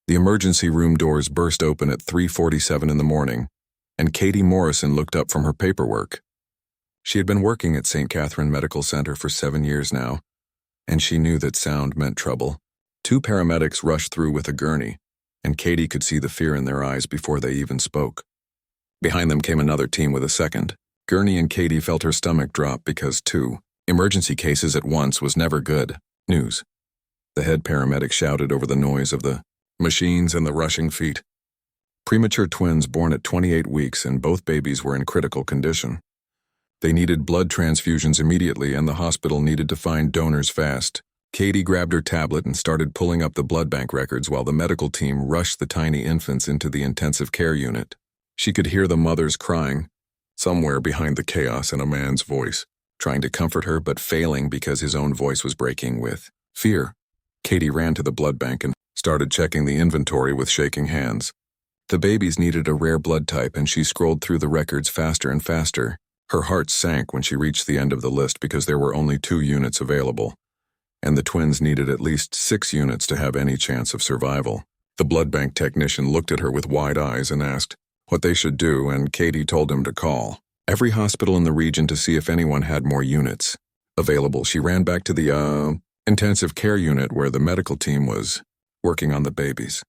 The emergency room doors burst open at 3:47 in the morning, and Katie Morrison looked up from her paperwork. She had been working at St. Catherine Medical Center for 7 years now, and she knew that sound meant trouble. 2 paramedics rushed through with a gurney, and Katie could see the fear in their eyes before they even spoke. Behind them came another team with a second gurney, and Katie felt her stomach drop because 2 emergency cases at once was never good news. The head paramedic shouted over the noise of the machines and the rushing feet. Premature twins born at 28 weeks, and both babies were in critical condition. They needed blood transfusions immediately, and the hospital needed to find donors fast. Katie grabbed her tablet and started pulling up the blood bank records while the medical team rushed the tiny infants into the intensive care unit. She could hear the mothers crying, somewhere behind the chaos, and a man's voice, trying to comfort her but failing because his own voice was breaking with fear. Katie ran to the blood bank and started checking the inventory with shaking hands. The babies needed a rare blood type, and she scrolled through the records faster and faster. Her heart sank when she reached the end of the list because there were only 2 units available, and the twins needed at least 6 units to have any chance of survival. The blood bank technician looked at her with wide eyes and asked what they should do, and Katie told him to call every hospital in the region to see if anyone had more units available. She ran back to the intensive care unit where the medical team was working on the babies.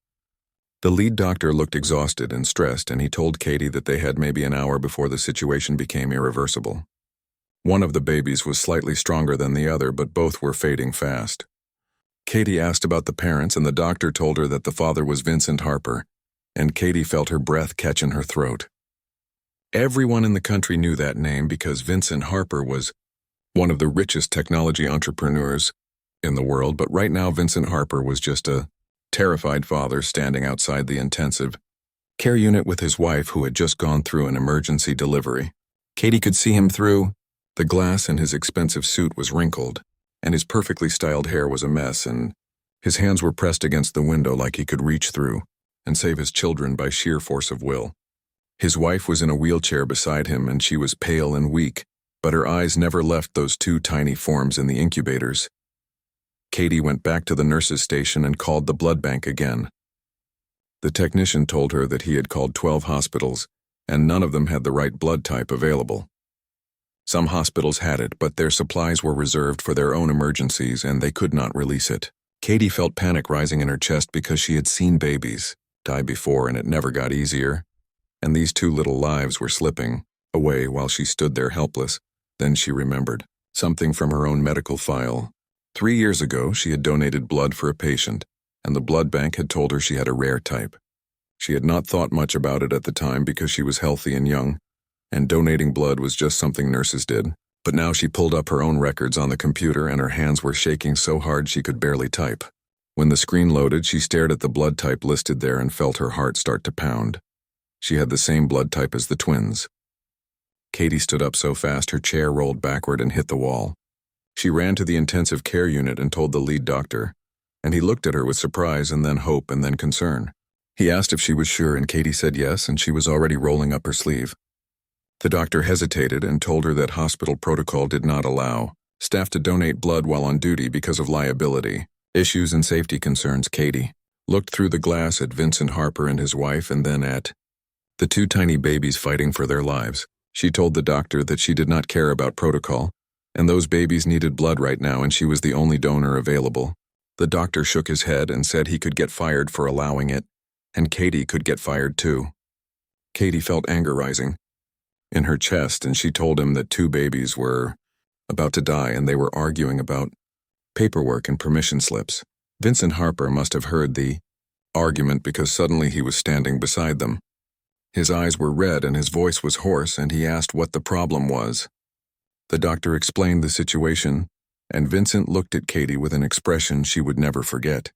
The lead doctor looked exhausted and stressed, and he told Katie that they had maybe an hour before the situation became irreversible. One of the babies was slightly stronger than the other, but both were fading fast. Katie asked about the parents, and the doctor told her that the father was Vincent Harper, and Katie felt her breath catch in her throat. Everyone in the country knew that name because Vincent Harper was one of the richest technology entrepreneurs in the world, but right now Vincent Harper was just a terrified father standing outside the intensive care unit with his wife who had just gone through an emergency delivery. Katie could see him through the glass, and his expensive suit was wrinkled, and his perfectly styled hair was a mess, and his hands were pressed against the window like he could reach through and save his children by sheer force of will. His wife was in a wheelchair beside him, and she was pale and weak, but her eyes never left those 2 tiny forms in the incubators. Katie went back to the nurse's station and called the blood bank again. The technician told her that he had called 12 hospitals, and none of them had the right blood type available. Some hospitals had it, but their supplies were reserved for their own emergencies, and they could not release it. Katie felt panic rising in her chest because she had seen babies die before, and it never got easier. And these 2 little lives were slipping away while she stood there helpless. Then she remembered something from her own medical file. 3 years ago, she had donated blood for a patient, and the blood bank had told her she had a rare type. She had not thought much about it at the time because she was healthy and young, and donating blood was just something nurses did. But now she pulled up her own records on the computer, and her hands were shaking so hard she could barely type. When the screen loaded, she stared at the blood type listed there and felt her heart start to pound. She had the same blood type as the twins. Katie stood up so fast her chair rolled backward and hit the wall. She ran to the intensive care unit and told the lead doctor, and he looked at her with surprise and then hope and then concern. He asked if she was sure, and Katie said yes, and she was already rolling up her sleeve. The doctor hesitated and told her that hospital protocol did not allow staff to donate blood while on duty because of liability issues and safety concerns. Katie looked through the glass at Vincent Harper and his wife, and then at the 2 tiny babies fighting for their lives. She told the doctor that she did not care about protocol, and those babies needed blood right now, and she was the only donor available. The doctor shook his head and said he could get fired for allowing it, and Katie could get fired too. Katie felt anger rising in her chest, and she told him that 2 babies were about to die, and they were arguing about paperwork and permission slips. Vincent Harper must have heard the argument because suddenly he was standing beside them. His eyes were red and his voice was hoarse, and he asked what the problem was. The doctor explained the situation, and Vincent looked at Katie with an expression she would never forget.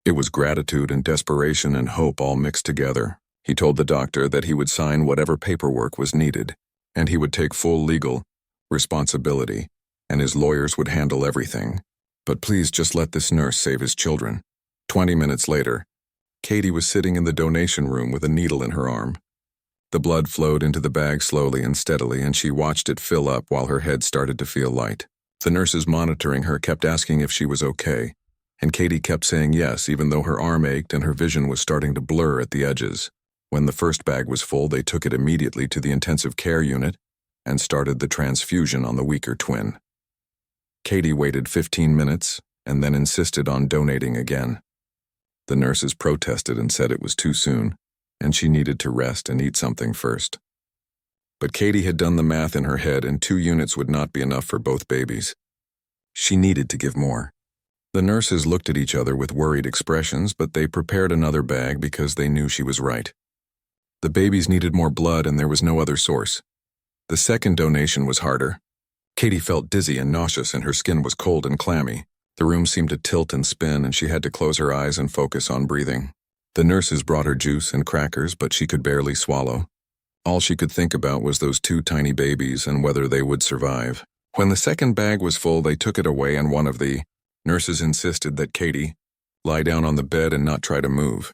It was gratitude and desperation and hope all mixed together. He told the doctor that he would sign whatever paperwork was needed, and he would take full legal responsibility, and his lawyers would handle everything. But please just let this nurse save his children. 20 minutes later, Katie was sitting in the donation room with a needle in her arm. The blood flowed into the bag slowly and steadily, and she watched it fill up while her head started to feel light. The nurses monitoring her kept asking if she was okay, And Katie kept saying yes, even though her arm ached and her vision was starting to blur at the edges. When the first bag was full, they took it immediately to the intensive care unit and started the transfusion on the weaker twin. Katie waited 15 minutes and then insisted on donating again. The nurses protested and said it was too soon, and she needed to rest and eat something first. But Katie had done the math in her head, and 2 units would not be enough for both babies. She needed to give more. The nurses looked at each other with worried expressions, but they prepared another bag because they knew she was right. The babies needed more blood, and there was no other source. The second donation was harder. Katie felt dizzy and nauseous, and her skin was cold and clammy. The room seemed to tilt and spin, and she had to close her eyes and focus on breathing. The nurses brought her juice and crackers, but she could barely swallow. All she could think about was those 2 tiny babies and whether they would survive. When the second bag was full, they took it away, and one of the nurses insisted that Katie lie down on the bed and not try to move.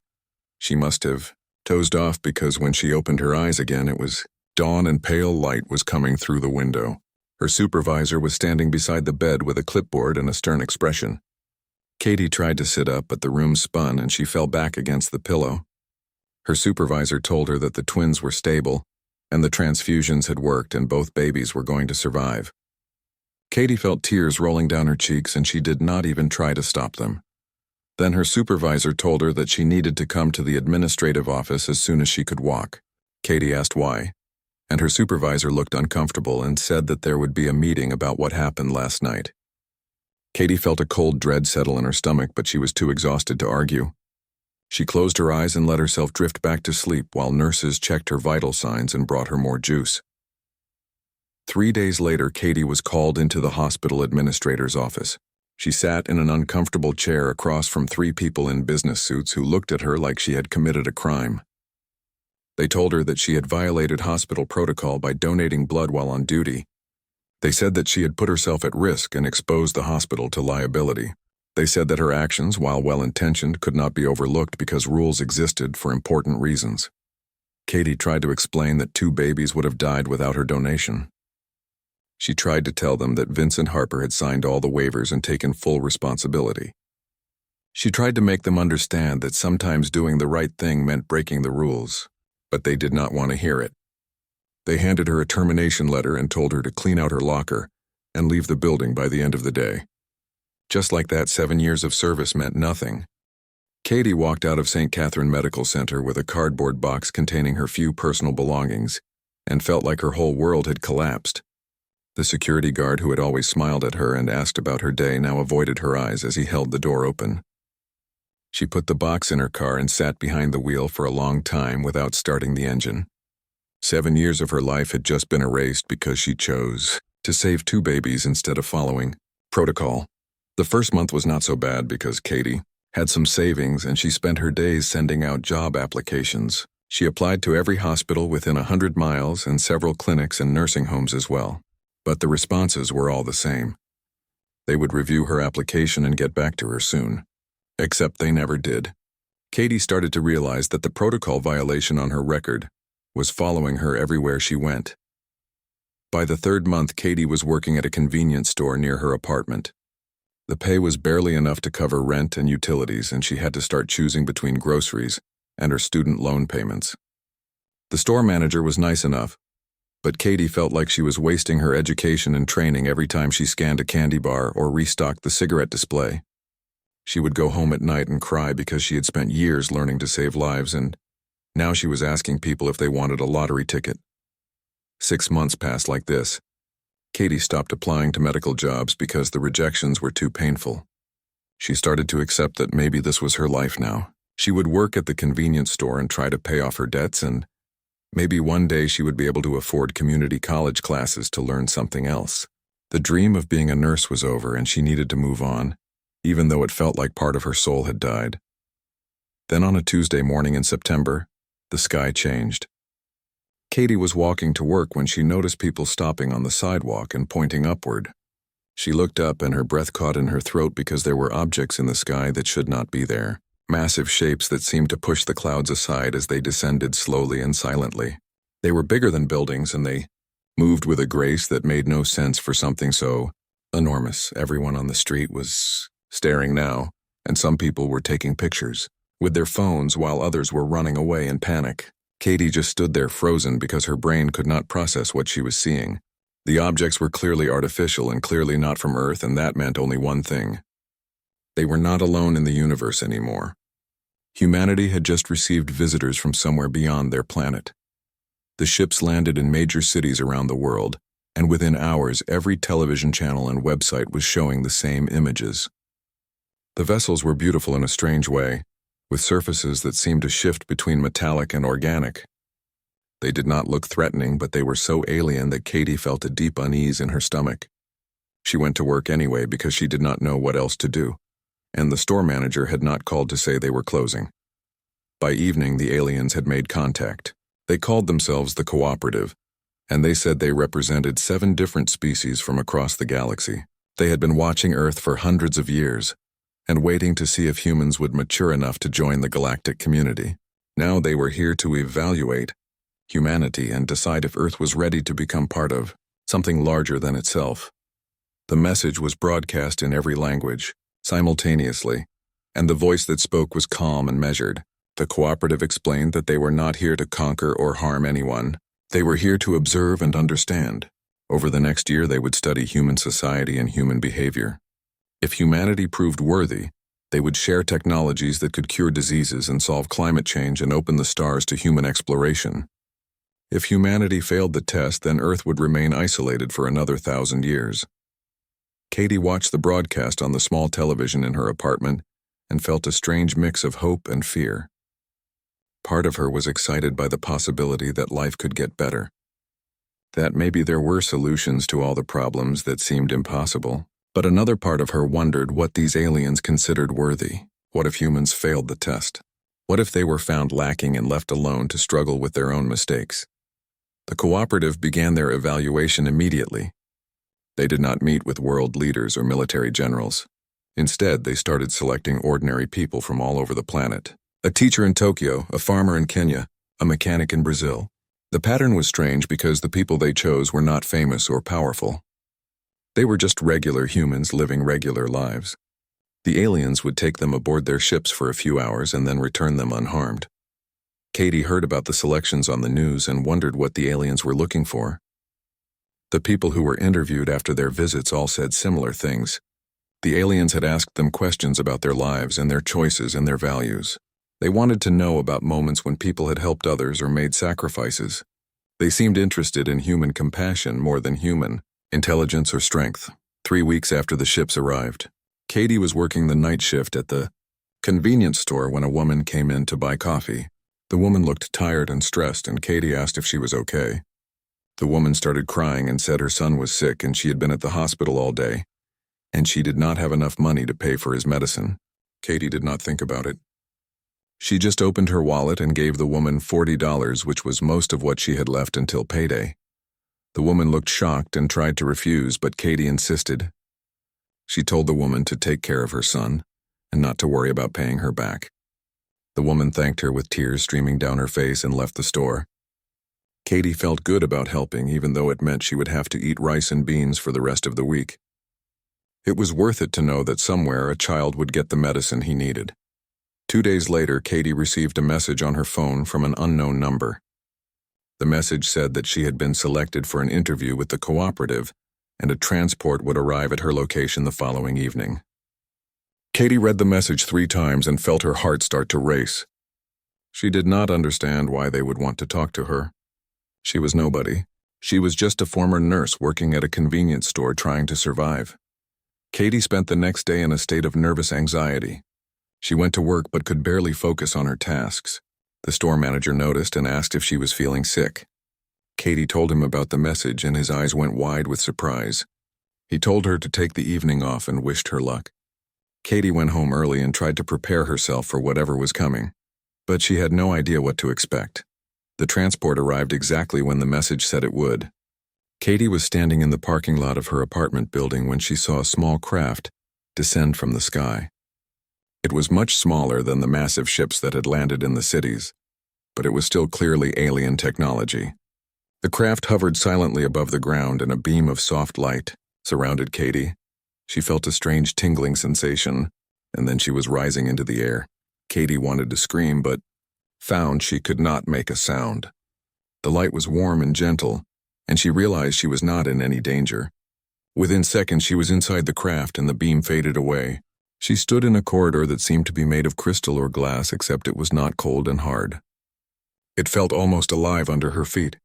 She must have dozed off because when she opened her eyes again, it was dawn and pale light was coming through the window. Her supervisor was standing beside the bed with a clipboard and a stern expression. Katie tried to sit up, but the room spun and she fell back against the pillow. Her supervisor told her that the twins were stable and the transfusions had worked and both babies were going to survive. Katie felt tears rolling down her cheeks and she did not even try to stop them. Then her supervisor told her that she needed to come to the administrative office as soon as she could walk. Katie asked why, and her supervisor looked uncomfortable and said that there would be a meeting about what happened last night. Katie felt a cold dread settle in her stomach, but she was too exhausted to argue. She closed her eyes and let herself drift back to sleep while nurses checked her vital signs and brought her more juice. 3 days later, Katie was called into the hospital administrator's office. She sat in an uncomfortable chair across from 3 people in business suits who looked at her like she had committed a crime. They told her that she had violated hospital protocol by donating blood while on duty. They said that she had put herself at risk and exposed the hospital to liability. They said that her actions, while well-intentioned, could not be overlooked because rules existed for important reasons. Katie tried to explain that 2 babies would have died without her donation. She tried to tell them that Vincent Harper had signed all the waivers and taken full responsibility. She tried to make them understand that sometimes doing the right thing meant breaking the rules, but they did not want to hear it. They handed her a termination letter and told her to clean out her locker and leave the building by the end of the day. Just like that, 7 years of service meant nothing. Katie walked out of St. Catherine Medical Center with a cardboard box containing her few personal belongings and felt like her whole world had collapsed. The security guard who had always smiled at her and asked about her day now avoided her eyes as he held the door open. She put the box in her car and sat behind the wheel for a long time without starting the engine. 7 years of her life had just been erased because she chose to save 2 babies instead of following protocol. The first month was not so bad because Katie had some savings and she spent her days sending out job applications. She applied to every hospital within 100 miles and several clinics and nursing homes as well. But the responses were all the same. They would review her application and get back to her soon. Except they never did. Katie started to realize that the protocol violation on her record was following her everywhere she went. By the 3rd month, Katie was working at a convenience store near her apartment. The pay was barely enough to cover rent and utilities, and she had to start choosing between groceries and her student loan payments. The store manager was nice enough, but Katie felt like she was wasting her education and training every time she scanned a candy bar or restocked the cigarette display. She would go home at night and cry because she had spent years learning to save lives, and now she was asking people if they wanted a lottery ticket. 6 months passed like this. Katie stopped applying to medical jobs because the rejections were too painful. She started to accept that maybe this was her life now. She would work at the convenience store and try to pay off her debts, and maybe one day she would be able to afford community college classes to learn something else. The dream of being a nurse was over and she needed to move on, even though it felt like part of her soul had died. Then on a Tuesday morning in September, the sky changed. Katie was walking to work when she noticed people stopping on the sidewalk and pointing upward. She looked up and her breath caught in her throat because there were objects in the sky that should not be there. Massive shapes that seemed to push the clouds aside as they descended slowly and silently. They were bigger than buildings and they moved with a grace that made no sense for something so enormous. Everyone on the street was staring now, and some people were taking pictures with their phones while others were running away in panic. Katie just stood there frozen because her brain could not process what she was seeing. The objects were clearly artificial and clearly not from Earth, and that meant only one thing. They were not alone in the universe anymore. Humanity had just received visitors from somewhere beyond their planet. The ships landed in major cities around the world, and within hours every television channel and website was showing the same images. The vessels were beautiful in a strange way, with surfaces that seemed to shift between metallic and organic. They did not look threatening, but they were so alien that Katie felt a deep unease in her stomach. She went to work anyway because she did not know what else to do, and the store manager had not called to say they were closing. By evening, the aliens had made contact. They called themselves the Cooperative, and they said they represented 7 different species from across the galaxy. They had been watching Earth for hundreds of years, and waiting to see if humans would mature enough to join the galactic community. Now they were here to evaluate humanity and decide if Earth was ready to become part of something larger than itself. The message was broadcast in every language, simultaneously, and the voice that spoke was calm and measured. The Cooperative explained that they were not here to conquer or harm anyone. They were here to observe and understand. Over the next year, they would study human society and human behavior. If humanity proved worthy, they would share technologies that could cure diseases and solve climate change and open the stars to human exploration. If humanity failed the test, then Earth would remain isolated for another 1,000 years. Katie watched the broadcast on the small television in her apartment and felt a strange mix of hope and fear. Part of her was excited by the possibility that life could get better, that maybe there were solutions to all the problems that seemed impossible. But another part of her wondered what these aliens considered worthy. What if humans failed the test? What if they were found lacking and left alone to struggle with their own mistakes? The Cooperative began their evaluation immediately. They did not meet with world leaders or military generals. Instead, they started selecting ordinary people from all over the planet. A teacher in Tokyo, a farmer in Kenya, a mechanic in Brazil. The pattern was strange because the people they chose were not famous or powerful. They were just regular humans living regular lives. The aliens would take them aboard their ships for a few hours and then return them unharmed. Katie heard about the selections on the news and wondered what the aliens were looking for. The people who were interviewed after their visits all said similar things. The aliens had asked them questions about their lives and their choices and their values. They wanted to know about moments when people had helped others or made sacrifices. They seemed interested in human compassion more than human intelligence or strength. 3 weeks after the ships arrived, Katie was working the night shift at the convenience store when a woman came in to buy coffee. The woman looked tired and stressed, and Katie asked if she was okay. The woman started crying and said her son was sick and she had been at the hospital all day, and she did not have enough money to pay for his medicine. Katie did not think about it. She just opened her wallet and gave the woman $40, which was most of what she had left until payday. The woman looked shocked and tried to refuse, but Katie insisted. She told the woman to take care of her son and not to worry about paying her back. The woman thanked her with tears streaming down her face and left the store. Katie felt good about helping, even though it meant she would have to eat rice and beans for the rest of the week. It was worth it to know that somewhere a child would get the medicine he needed. 2 days later, Katie received a message on her phone from an unknown number. The message said that she had been selected for an interview with the Cooperative, and a transport would arrive at her location the following evening. Katie read the message 3 times and felt her heart start to race. She did not understand why they would want to talk to her. She was nobody. She was just a former nurse working at a convenience store trying to survive. Katie spent the next day in a state of nervous anxiety. She went to work but could barely focus on her tasks. The store manager noticed and asked if she was feeling sick. Katie told him about the message and his eyes went wide with surprise. He told her to take the evening off and wished her luck. Katie went home early and tried to prepare herself for whatever was coming, but she had no idea what to expect. The transport arrived exactly when the message said it would. Katie was standing in the parking lot of her apartment building when she saw a small craft descend from the sky. It was much smaller than the massive ships that had landed in the cities, but it was still clearly alien technology. The craft hovered silently above the ground, and a beam of soft light surrounded Katie. She felt a strange tingling sensation, and then she was rising into the air. Katie wanted to scream, but found she could not make a sound. The light was warm and gentle, and she realized she was not in any danger. Within seconds, she was inside the craft and the beam faded away. She stood in a corridor that seemed to be made of crystal or glass, except it was not cold and hard. It felt almost alive under her feet.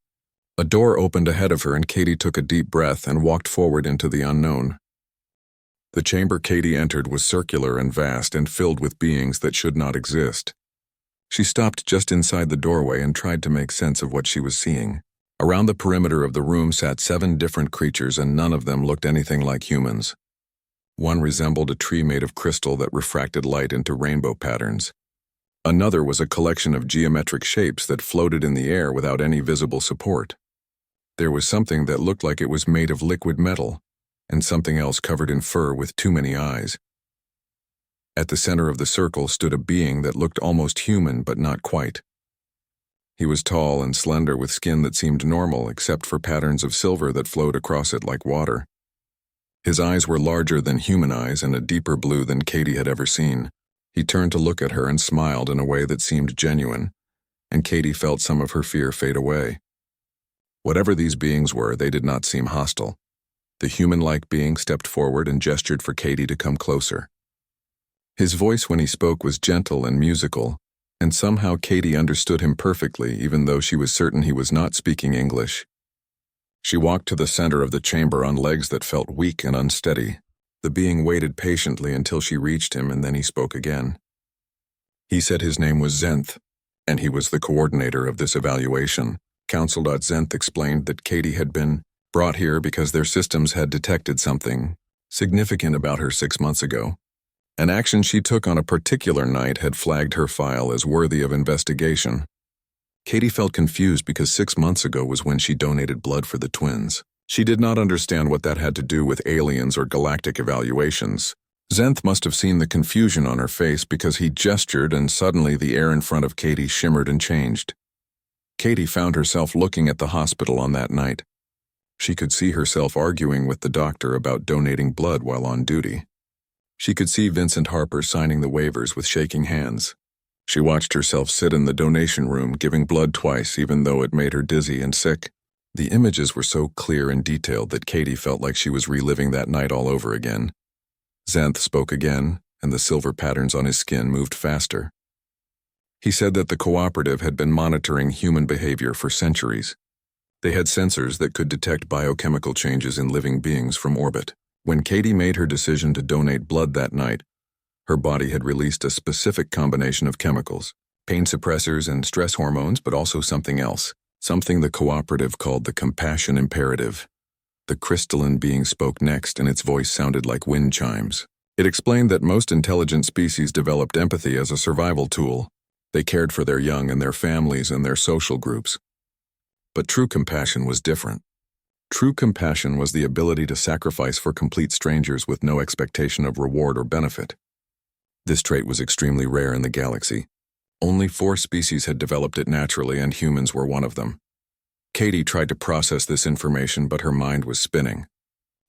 A door opened ahead of her, and Katie took a deep breath and walked forward into the unknown. The chamber Katie entered was circular and vast and filled with beings that should not exist. She stopped just inside the doorway and tried to make sense of what she was seeing. Around the perimeter of the room sat 7 different creatures, and none of them looked anything like humans. One resembled a tree made of crystal that refracted light into rainbow patterns. Another was a collection of geometric shapes that floated in the air without any visible support. There was something that looked like it was made of liquid metal, and something else covered in fur with too many eyes. At the center of the circle stood a being that looked almost human, but not quite. He was tall and slender, with skin that seemed normal except for patterns of silver that flowed across it like water. His eyes were larger than human eyes and a deeper blue than Katie had ever seen. He turned to look at her and smiled in a way that seemed genuine, and Katie felt some of her fear fade away. Whatever these beings were, they did not seem hostile. The human-like being stepped forward and gestured for Katie to come closer. His voice when he spoke was gentle and musical, and somehow Katie understood him perfectly, even though she was certain he was not speaking English. She walked to the center of the chamber on legs that felt weak and unsteady. The being waited patiently until she reached him, and then he spoke again. He said his name was Zenth, and he was the coordinator of this evaluation. Counsel. Zenth explained that Katie had been brought here because their systems had detected something significant about her 6 months ago. An action she took on a particular night had flagged her file as worthy of investigation. Katie felt confused because 6 months ago was when she donated blood for the twins. She did not understand what that had to do with aliens or galactic evaluations. Zenth must have seen the confusion on her face because he gestured, and suddenly the air in front of Katie shimmered and changed. Katie found herself looking at the hospital on that night. She could see herself arguing with the doctor about donating blood while on duty. She could see Vincent Harper signing the waivers with shaking hands. She watched herself sit in the donation room giving blood twice, even though it made her dizzy and sick. The images were so clear and detailed that Katie felt like she was reliving that night all over again. Zenth spoke again, and the silver patterns on his skin moved faster. He said that the cooperative had been monitoring human behavior for centuries. They had sensors that could detect biochemical changes in living beings from orbit. When Katie made her decision to donate blood that night, her body had released a specific combination of chemicals, pain suppressors and stress hormones, but also something else, something the cooperative called the compassion imperative. The crystalline being spoke next, and its voice sounded like wind chimes. It explained that most intelligent species developed empathy as a survival tool. They cared for their young and their families and their social groups. But true compassion was different. True compassion was the ability to sacrifice for complete strangers with no expectation of reward or benefit. This trait was extremely rare in the galaxy. Only 4 species had developed it naturally, and humans were one of them. Katie tried to process this information, but her mind was spinning.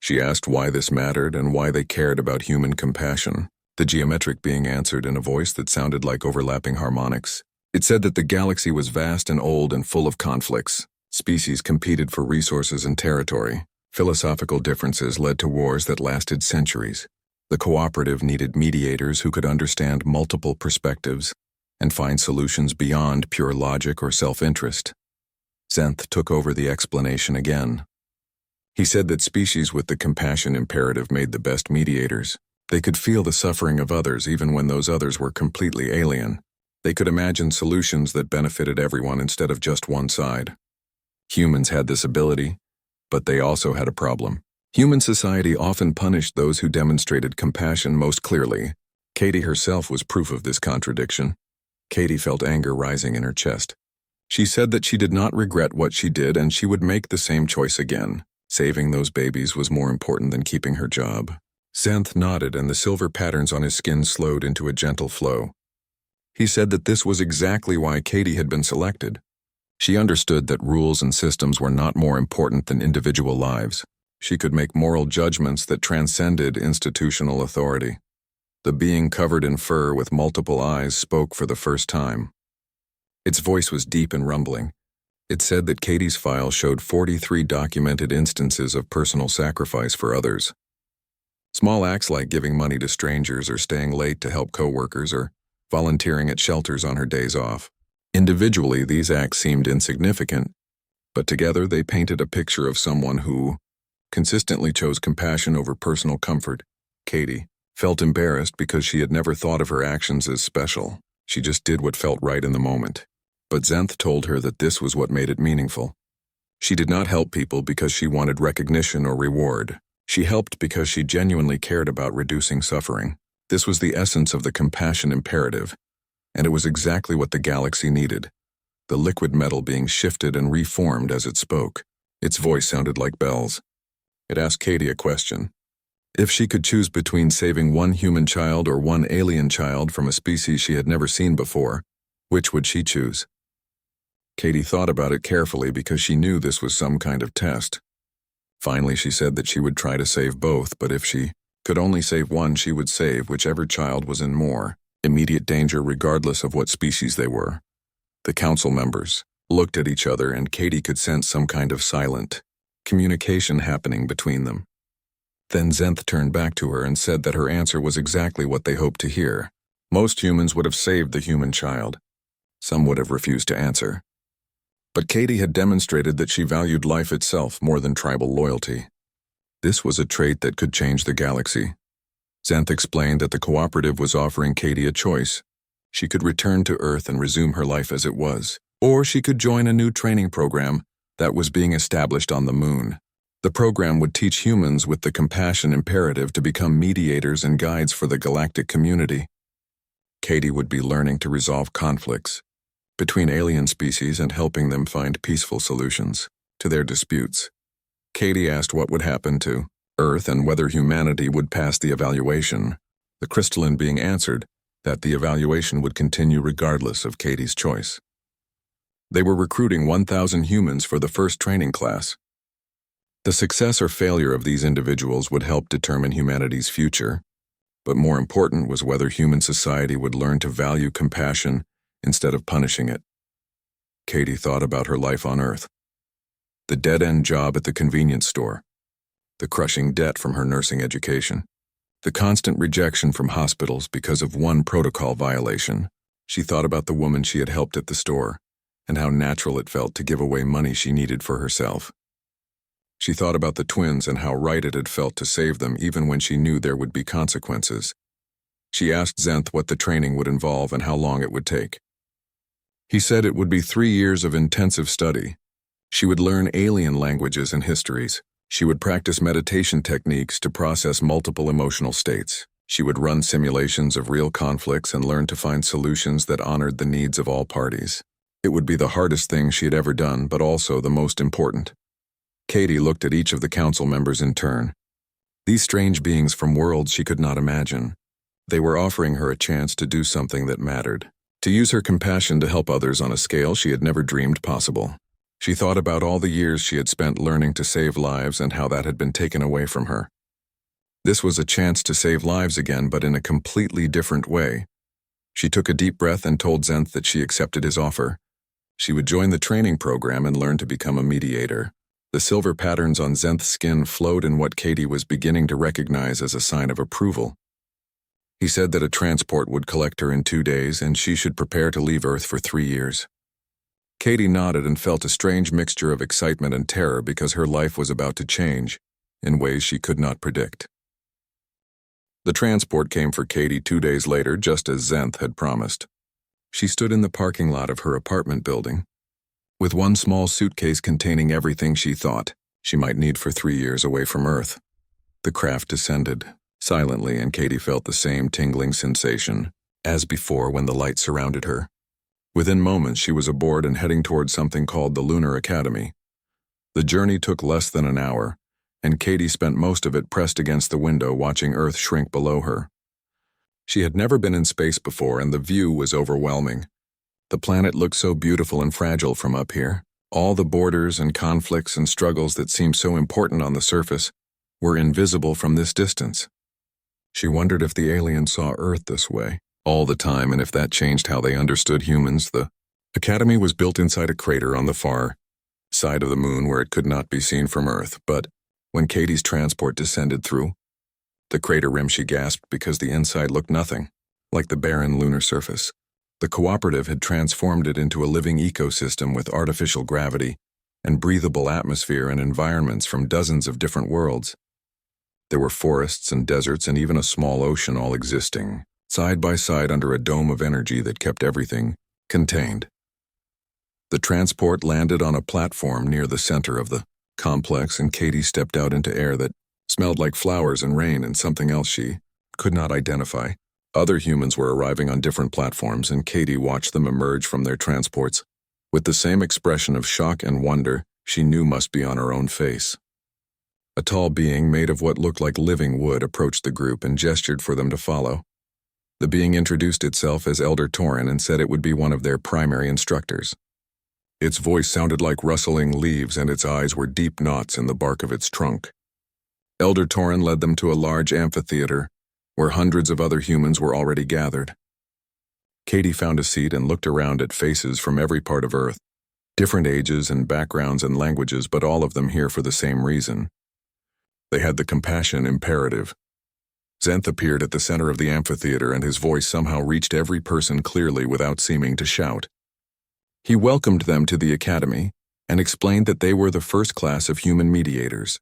She asked why this mattered and why they cared about human compassion. The geometric being answered in a voice that sounded like overlapping harmonics. It said that the galaxy was vast and old and full of conflicts. Species competed for resources and territory. Philosophical differences led to wars that lasted centuries. The cooperative needed mediators who could understand multiple perspectives and find solutions beyond pure logic or self-interest. Zenth took over the explanation again. He said that species with the compassion imperative made the best mediators. They could feel the suffering of others even when those others were completely alien. They could imagine solutions that benefited everyone instead of just one side. Humans had this ability, but they also had a problem. Human society often punished those who demonstrated compassion most clearly. Katie herself was proof of this contradiction. Katie felt anger rising in her chest. She said that she did not regret what she did, and she would make the same choice again. Saving those babies was more important than keeping her job. Zenth nodded, and the silver patterns on his skin slowed into a gentle flow. He said that this was exactly why Katie had been selected. She understood that rules and systems were not more important than individual lives. She could make moral judgments that transcended institutional authority. The being covered in fur with multiple eyes spoke for the first time. Its voice was deep and rumbling. It said that Katie's file showed 43 documented instances of personal sacrifice for others. Small acts like giving money to strangers or staying late to help coworkers or volunteering at shelters on her days off. Individually, these acts seemed insignificant, but together they painted a picture of someone who consistently chose compassion over personal comfort. Katie felt embarrassed because she had never thought of her actions as special. She just did what felt right in the moment. But Zenth told her that this was what made it meaningful. She did not help people because she wanted recognition or reward. She helped because she genuinely cared about reducing suffering. This was the essence of the compassion imperative, and it was exactly what the galaxy needed. The liquid metal being shifted and reformed as it spoke. Its voice sounded like bells. It asked Katie a question. If she could choose between saving one human child or one alien child from a species she had never seen before, which would she choose? Katie thought about it carefully because she knew this was some kind of test. Finally, she said that she would try to save both, but if she could only save one, she would save whichever child was in more immediate danger regardless of what species they were. The council members looked at each other, and Katie could sense some kind of silent communication happening between them. Then Zenth turned back to her and said that her answer was exactly what they hoped to hear. Most humans would have saved the human child. Some would have refused to answer. But Katie had demonstrated that she valued life itself more than tribal loyalty. This was a trait that could change the galaxy. Zenth explained that the cooperative was offering Katie a choice. She could return to Earth and resume her life as it was, or she could join a new training program that was being established on the moon. The program would teach humans with the compassion imperative to become mediators and guides for the galactic community. Katie would be learning to resolve conflicts between alien species and helping them find peaceful solutions to their disputes. Katie asked what would happen to Earth and whether humanity would pass the evaluation, the crystalline being answered that the evaluation would continue regardless of Katie's choice. They were recruiting 1,000 humans for the first training class. The success or failure of these individuals would help determine humanity's future, but more important was whether human society would learn to value compassion instead of punishing it. Katie thought about her life on Earth. The dead-end job at the convenience store, the crushing debt from her nursing education, the constant rejection from hospitals because of one protocol violation. She thought about the woman she had helped at the store and how natural it felt to give away money she needed for herself. She thought about the twins and how right it had felt to save them even when she knew there would be consequences. She asked Zenth what the training would involve and how long it would take. He said it would be 3 years of intensive study. She would learn alien languages and histories. She would practice meditation techniques to process multiple emotional states. She would run simulations of real conflicts and learn to find solutions that honored the needs of all parties. It would be the hardest thing she had ever done, but also the most important. Katie looked at each of the council members in turn. These strange beings from worlds she could not imagine. They were offering her a chance to do something that mattered, to use her compassion to help others on a scale she had never dreamed possible. She thought about all the years she had spent learning to save lives and how that had been taken away from her. This was a chance to save lives again, but in a completely different way. She took a deep breath and told Zenth that she accepted his offer. She would join the training program and learn to become a mediator. The silver patterns on Zenth's skin flowed in what Katie was beginning to recognize as a sign of approval. He said that a transport would collect her in 2 days and she should prepare to leave Earth for 3 years. Katie nodded and felt a strange mixture of excitement and terror because her life was about to change in ways she could not predict. The transport came for Katie 2 days later, just as Zenth had promised. She stood in the parking lot of her apartment building, with one small suitcase containing everything she thought she might need for 3 years away from Earth. The craft descended silently, and Katie felt the same tingling sensation as before when the light surrounded her. Within moments, she was aboard and heading towards something called the Lunar Academy. The journey took less than an hour, and Katie spent most of it pressed against the window watching Earth shrink below her. She had never been in space before, and the view was overwhelming. The planet looked so beautiful and fragile from up here. All the borders and conflicts and struggles that seemed so important on the surface were invisible from this distance. She wondered if the aliens saw Earth this way, all the time, and if that changed how they understood humans. The academy was built inside a crater on the far side of the moon where it could not be seen from Earth, but when Katie's transport descended through the crater rim, she gasped because the inside looked nothing like the barren lunar surface. The cooperative had transformed it into a living ecosystem with artificial gravity and breathable atmosphere and environments from dozens of different worlds. There were forests and deserts and even a small ocean all existing, side by side under a dome of energy that kept everything contained. The transport landed on a platform near the center of the complex, and Katie stepped out into air that smelled like flowers and rain and something else she could not identify. Other humans were arriving on different platforms, and Katie watched them emerge from their transports with the same expression of shock and wonder she knew must be on her own face. A tall being made of what looked like living wood approached the group and gestured for them to follow. The being introduced itself as Elder Torin and said it would be one of their primary instructors. Its voice sounded like rustling leaves, and its eyes were deep knots in the bark of its trunk. Elder Torin led them to a large amphitheater where hundreds of other humans were already gathered. Katie found a seat and looked around at faces from every part of Earth, different ages and backgrounds and languages, but all of them here for the same reason. They had the compassion imperative. Zenth appeared at the center of the amphitheater, and his voice somehow reached every person clearly without seeming to shout. He welcomed them to the academy and explained that they were the first class of human mediators.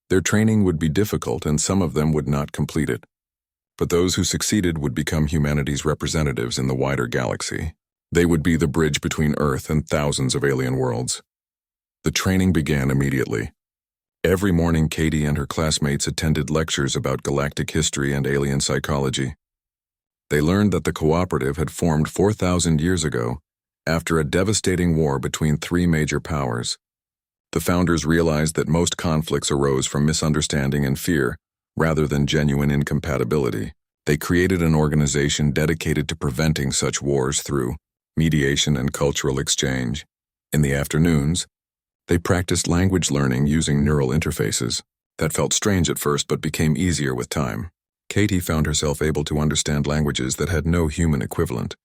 Their training would be difficult, and some of them would not complete it. But those who succeeded would become humanity's representatives in the wider galaxy. They would be the bridge between Earth and thousands of alien worlds. The training began immediately. Every morning, Katie and her classmates attended lectures about galactic history and alien psychology. They learned that the cooperative had formed 4,000 years ago after a devastating war between three major powers. The founders realized that most conflicts arose from misunderstanding and fear, rather than genuine incompatibility. They created an organization dedicated to preventing such wars through mediation and cultural exchange. In the afternoons, they practiced language learning using neural interfaces. That felt strange at first, but became easier with time. Katie found herself able to understand languages that had no human equivalent.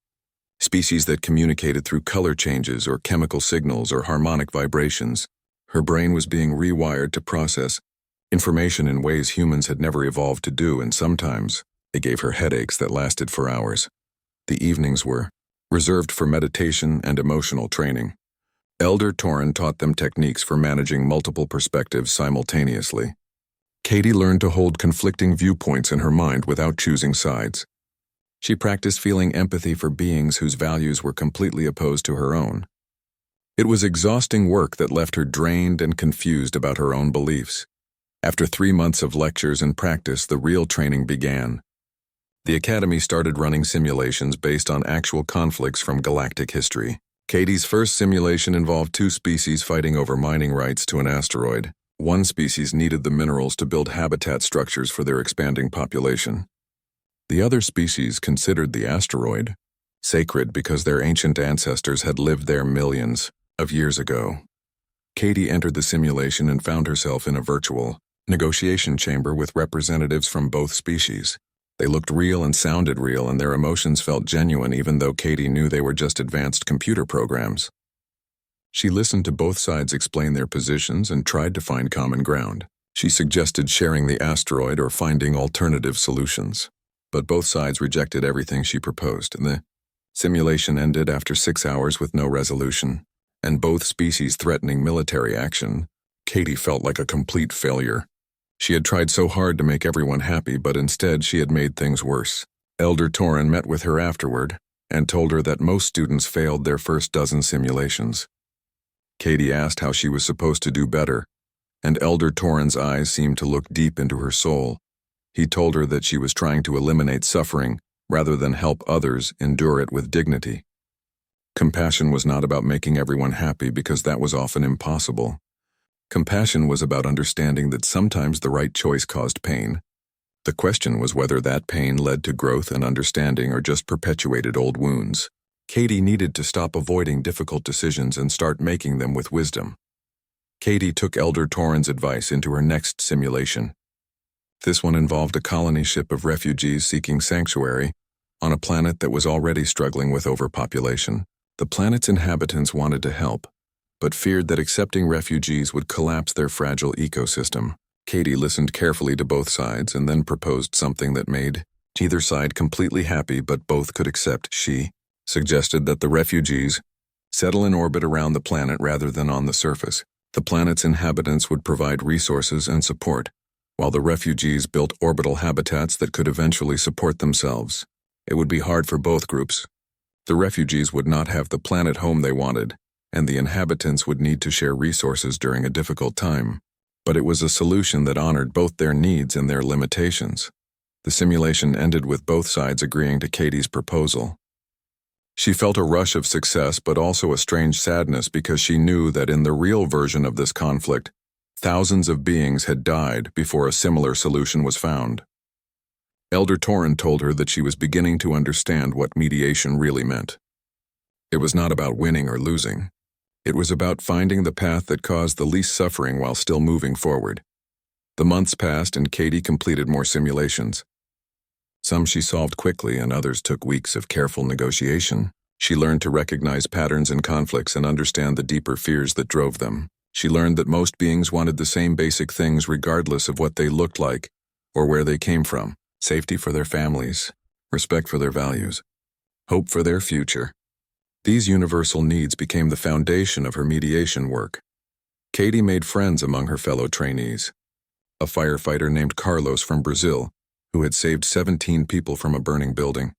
Species that communicated through color changes or chemical signals or harmonic vibrations. Her brain was being rewired to process information in ways humans had never evolved to do, and sometimes it gave her headaches that lasted for hours. The evenings were reserved for meditation and emotional training. Elder Torin taught them techniques for managing multiple perspectives simultaneously. Katie learned to hold conflicting viewpoints in her mind without choosing sides. She practiced feeling empathy for beings whose values were completely opposed to her own. It was exhausting work that left her drained and confused about her own beliefs. After 3 months of lectures and practice, the real training began. The Academy started running simulations based on actual conflicts from galactic history. Katie's first simulation involved two species fighting over mining rights to an asteroid. One species needed the minerals to build habitat structures for their expanding population. The other species considered the asteroid sacred because their ancient ancestors had lived there millions of years ago. Katie entered the simulation and found herself in a virtual negotiation chamber with representatives from both species. They looked real and sounded real, and their emotions felt genuine, even though Katie knew they were just advanced computer programs. She listened to both sides explain their positions and tried to find common ground. She suggested sharing the asteroid or finding alternative solutions. But both sides rejected everything she proposed, and the simulation ended after 6 hours with no resolution, and both species threatening military action. Katie felt like a complete failure. She had tried so hard to make everyone happy, but instead she had made things worse. Elder Torin met with her afterward and told her that most students failed their first dozen simulations. Katie asked how she was supposed to do better, and Elder Torin's eyes seemed to look deep into her soul. He told her that she was trying to eliminate suffering rather than help others endure it with dignity. Compassion was not about making everyone happy, because that was often impossible. Compassion was about understanding that sometimes the right choice caused pain. The question was whether that pain led to growth and understanding or just perpetuated old wounds. Katie needed to stop avoiding difficult decisions and start making them with wisdom. Katie took Elder Torin's advice into her next simulation. This one involved a colony ship of refugees seeking sanctuary on a planet that was already struggling with overpopulation. The planet's inhabitants wanted to help, but feared that accepting refugees would collapse their fragile ecosystem. Katie listened carefully to both sides and then proposed something that made either side completely happy but both could accept. She suggested that the refugees settle in orbit around the planet rather than on the surface. The planet's inhabitants would provide resources and support, while the refugees built orbital habitats that could eventually support themselves. It would be hard for both groups. The refugees would not have the planet home they wanted, and the inhabitants would need to share resources during a difficult time. But it was a solution that honored both their needs and their limitations. The simulation ended with both sides agreeing to Katie's proposal. She felt a rush of success but also a strange sadness because she knew that in the real version of this conflict, thousands of beings had died before a similar solution was found. Elder Torin told her that she was beginning to understand what mediation really meant. It was not about winning or losing. It was about finding the path that caused the least suffering while still moving forward. The months passed and Katie completed more simulations. Some she solved quickly and others took weeks of careful negotiation. She learned to recognize patterns in conflicts and understand the deeper fears that drove them. She learned that most beings wanted the same basic things regardless of what they looked like or where they came from: safety for their families, respect for their values, hope for their future. These universal needs became the foundation of her mediation work. Katie made friends among her fellow trainees. A firefighter named Carlos from Brazil, who had saved 17 people from a burning building.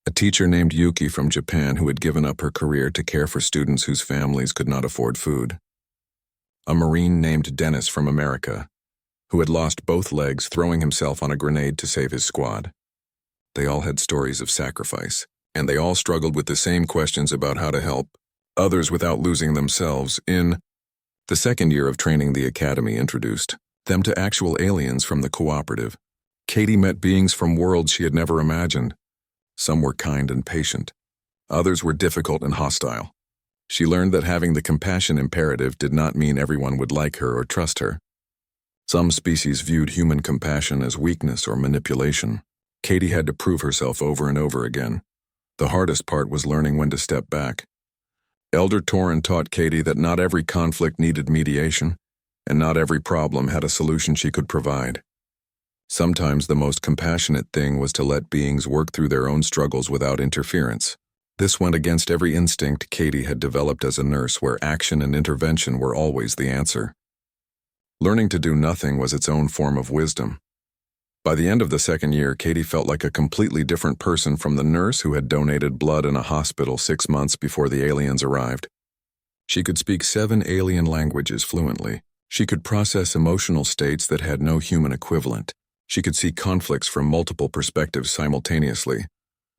A teacher named Yuki from Japan who had given up her career to care for students whose families could not afford food. A Marine named Dennis from America, who had lost both legs throwing himself on a grenade to save his squad. They all had stories of sacrifice, and they all struggled with the same questions about how to help others without losing themselves. In the second year of training, the academy introduced them to actual aliens from the cooperative. Katie met beings from worlds she had never imagined. Some were kind and patient. Others were difficult and hostile. She learned that having the compassion imperative did not mean everyone would like her or trust her. Some species viewed human compassion as weakness or manipulation. Katie had to prove herself over and over again. The hardest part was learning when to step back. Elder Torin taught Katie that not every conflict needed mediation, and not every problem had a solution she could provide. Sometimes the most compassionate thing was to let beings work through their own struggles without interference. This went against every instinct Katie had developed as a nurse, where action and intervention were always the answer. Learning to do nothing was its own form of wisdom. By the end of the second year, Katie felt like a completely different person from the nurse who had donated blood in a hospital 6 months before the aliens arrived. She could speak 7 alien languages fluently. She could process emotional states that had no human equivalent. She could see conflicts from multiple perspectives simultaneously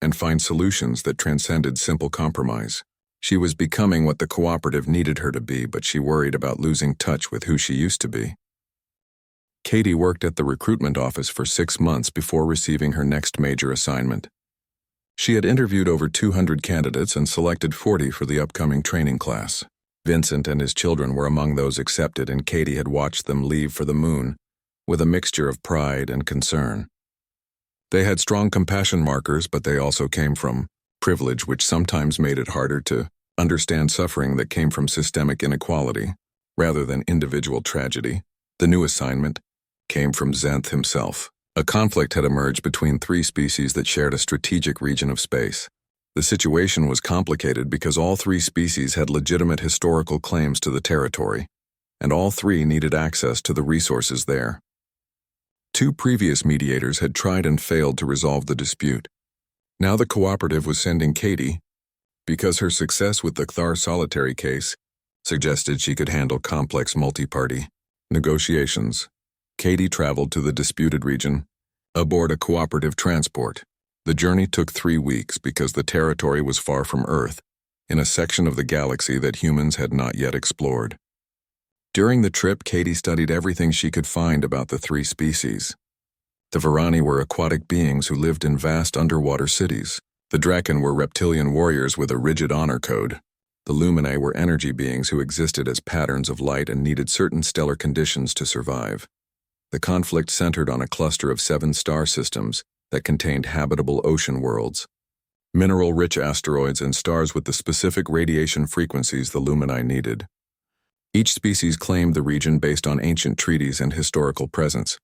and find solutions that transcended simple compromise. She was becoming what the cooperative needed her to be, but she worried about losing touch with who she used to be. Katie worked at the recruitment office for 6 months before receiving her next major assignment. She had interviewed over 200 candidates and selected 40 for the upcoming training class. Vincent and his children were among those accepted, and Katie had watched them leave for the moon with a mixture of pride and concern. They had strong compassion markers, but they also came from privilege, which sometimes made it harder to understand suffering that came from systemic inequality rather than individual tragedy. The new assignment came from Zenth himself. A conflict had emerged between 3 species that shared a strategic region of space. The situation was complicated because all 3 species had legitimate historical claims to the territory, and all 3 needed access to the resources there. 2 previous mediators had tried and failed to resolve the dispute. Now the cooperative was sending Katie, because her success with the Thar solitary case suggested she could handle complex multi-party negotiations. Katie traveled to the disputed region aboard a cooperative transport. The journey took 3 weeks because the territory was far from Earth, in a section of the galaxy that humans had not yet explored. During the trip, Katie studied everything she could find about the 3 species. The Varani were aquatic beings who lived in vast underwater cities. The Draken were reptilian warriors with a rigid honor code. The Luminae were energy beings who existed as patterns of light and needed certain stellar conditions to survive. The conflict centered on a cluster of 7 star systems that contained habitable ocean worlds, mineral-rich asteroids and stars with the specific radiation frequencies the Lumini needed. Each species claimed the region based on ancient treaties and historical presence.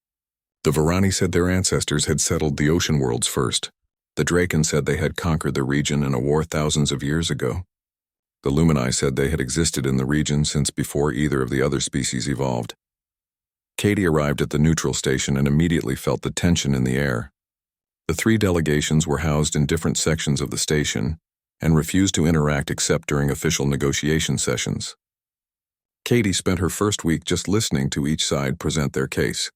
The Varani said their ancestors had settled the ocean worlds first. The Draken said they had conquered the region in a war thousands of years ago. The Lumini said they had existed in the region since before either of the other species evolved. Katie arrived at the neutral station and immediately felt the tension in the air. The 3 delegations were housed in different sections of the station and refused to interact except during official negotiation sessions. Katie spent her first week just listening to each side present their case.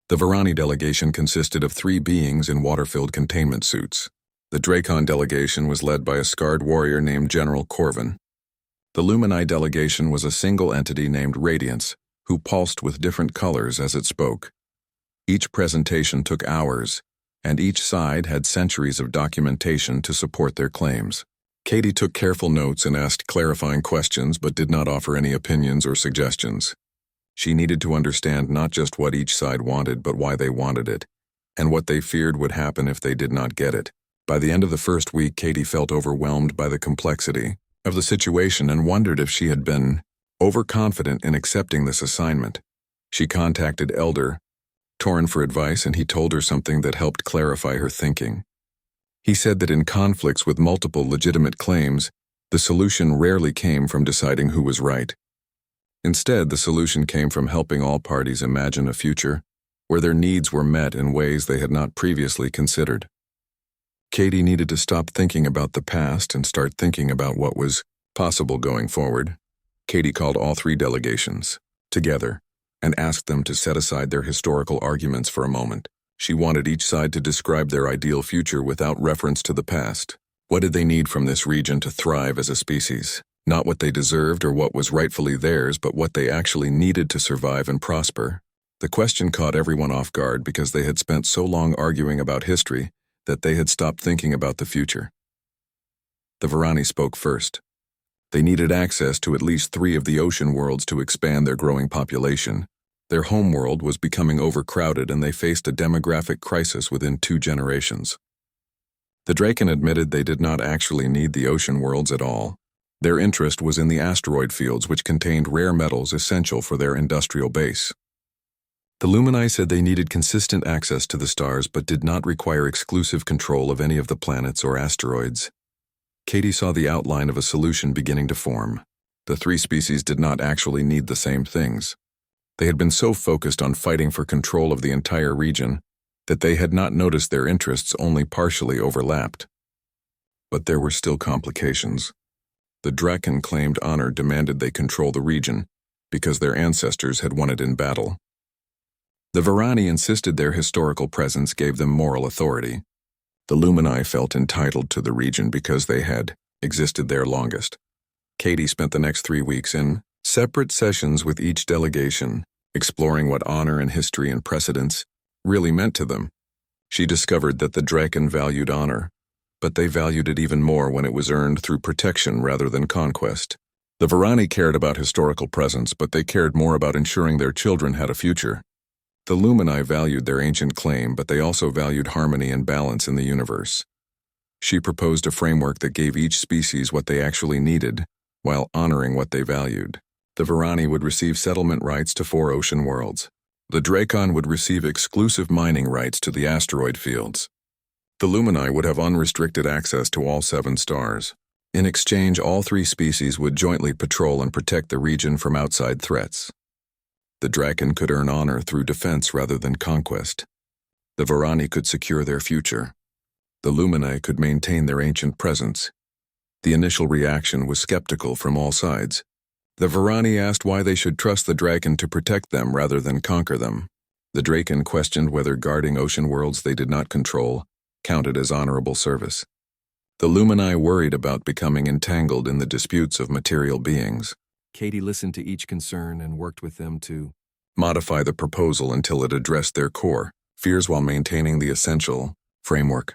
The Varani delegation consisted of 3 beings in water-filled containment suits. The Dracon delegation was led by a scarred warrior named General Corvin. The Lumini delegation was a single entity named Radiance, who pulsed with different colors as it spoke. Each presentation took hours, and each side had centuries of documentation to support their claims. Katie took careful notes and asked clarifying questions but did not offer any opinions or suggestions. She needed to understand not just what each side wanted but why they wanted it, and what they feared would happen if they did not get it. By the end of the first week, Katie felt overwhelmed by the complexity of the situation and wondered if she had been overconfident in accepting this assignment. She contacted Elder Torin for advice, and he told her something that helped clarify her thinking. He said that in conflicts with multiple legitimate claims, the solution rarely came from deciding who was right. Instead, the solution came from helping all parties imagine a future where their needs were met in ways they had not previously considered. Katie needed to stop thinking about the past and start thinking about what was possible going forward. Katie called all 3 delegations together and asked them to set aside their historical arguments for a moment. She wanted each side to describe their ideal future without reference to the past. What did they need from this region to thrive as a species? Not what they deserved or what was rightfully theirs, but what they actually needed to survive and prosper. The question caught everyone off guard because they had spent so long arguing about history that they had stopped thinking about the future. The Varani spoke first. They needed access to at least 3 of the ocean worlds to expand their growing population. Their homeworld was becoming overcrowded and they faced a demographic crisis within 2 generations. The Draken admitted they did not actually need the ocean worlds at all. Their interest was in the asteroid fields, which contained rare metals essential for their industrial base. The Lumini said they needed consistent access to the stars but did not require exclusive control of any of the planets or asteroids. Katie saw the outline of a solution beginning to form. The 3 species did not actually need the same things. They had been so focused on fighting for control of the entire region that they had not noticed their interests only partially overlapped. But there were still complications. The Draken claimed honor demanded they control the region because their ancestors had won it in battle. The Varani insisted their historical presence gave them moral authority. The Lumini felt entitled to the region because they had existed there longest. Katie spent the next 3 weeks in separate sessions with each delegation, exploring what honor and history and precedence really meant to them. She discovered that the Draken valued honor, but they valued it even more when it was earned through protection rather than conquest. The Varani cared about historical presence, but they cared more about ensuring their children had a future. The Lumini valued their ancient claim, but they also valued harmony and balance in the universe. She proposed a framework that gave each species what they actually needed, while honoring what they valued. The Varani would receive settlement rights to 4 ocean worlds. The Dracon would receive exclusive mining rights to the asteroid fields. The Lumini would have unrestricted access to all 7 stars. In exchange, all 3 species would jointly patrol and protect the region from outside threats. The Draken could earn honor through defense rather than conquest. The Varani could secure their future. The Lumini could maintain their ancient presence. The initial reaction was skeptical from all sides. The Varani asked why they should trust the Draken to protect them rather than conquer them. The Draken questioned whether guarding ocean worlds they did not control counted as honorable service. The Lumini worried about becoming entangled in the disputes of material beings. Katie listened to each concern and worked with them to modify the proposal until it addressed their core fears while maintaining the essential framework.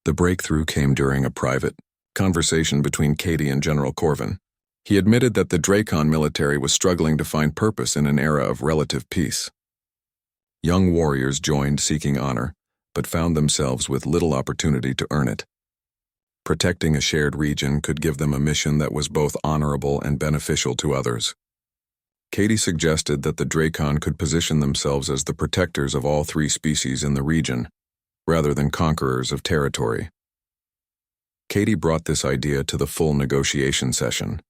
The breakthrough came during a private conversation between Katie and General Corvin. He admitted that the Dracon military was struggling to find purpose in an era of relative peace. Young warriors joined seeking honor, but found themselves with little opportunity to earn it. Protecting a shared region could give them a mission that was both honorable and beneficial to others. Katie suggested that the Dracon could position themselves as the protectors of all three species in the region, rather than conquerors of territory. Katie brought this idea to the full negotiation session.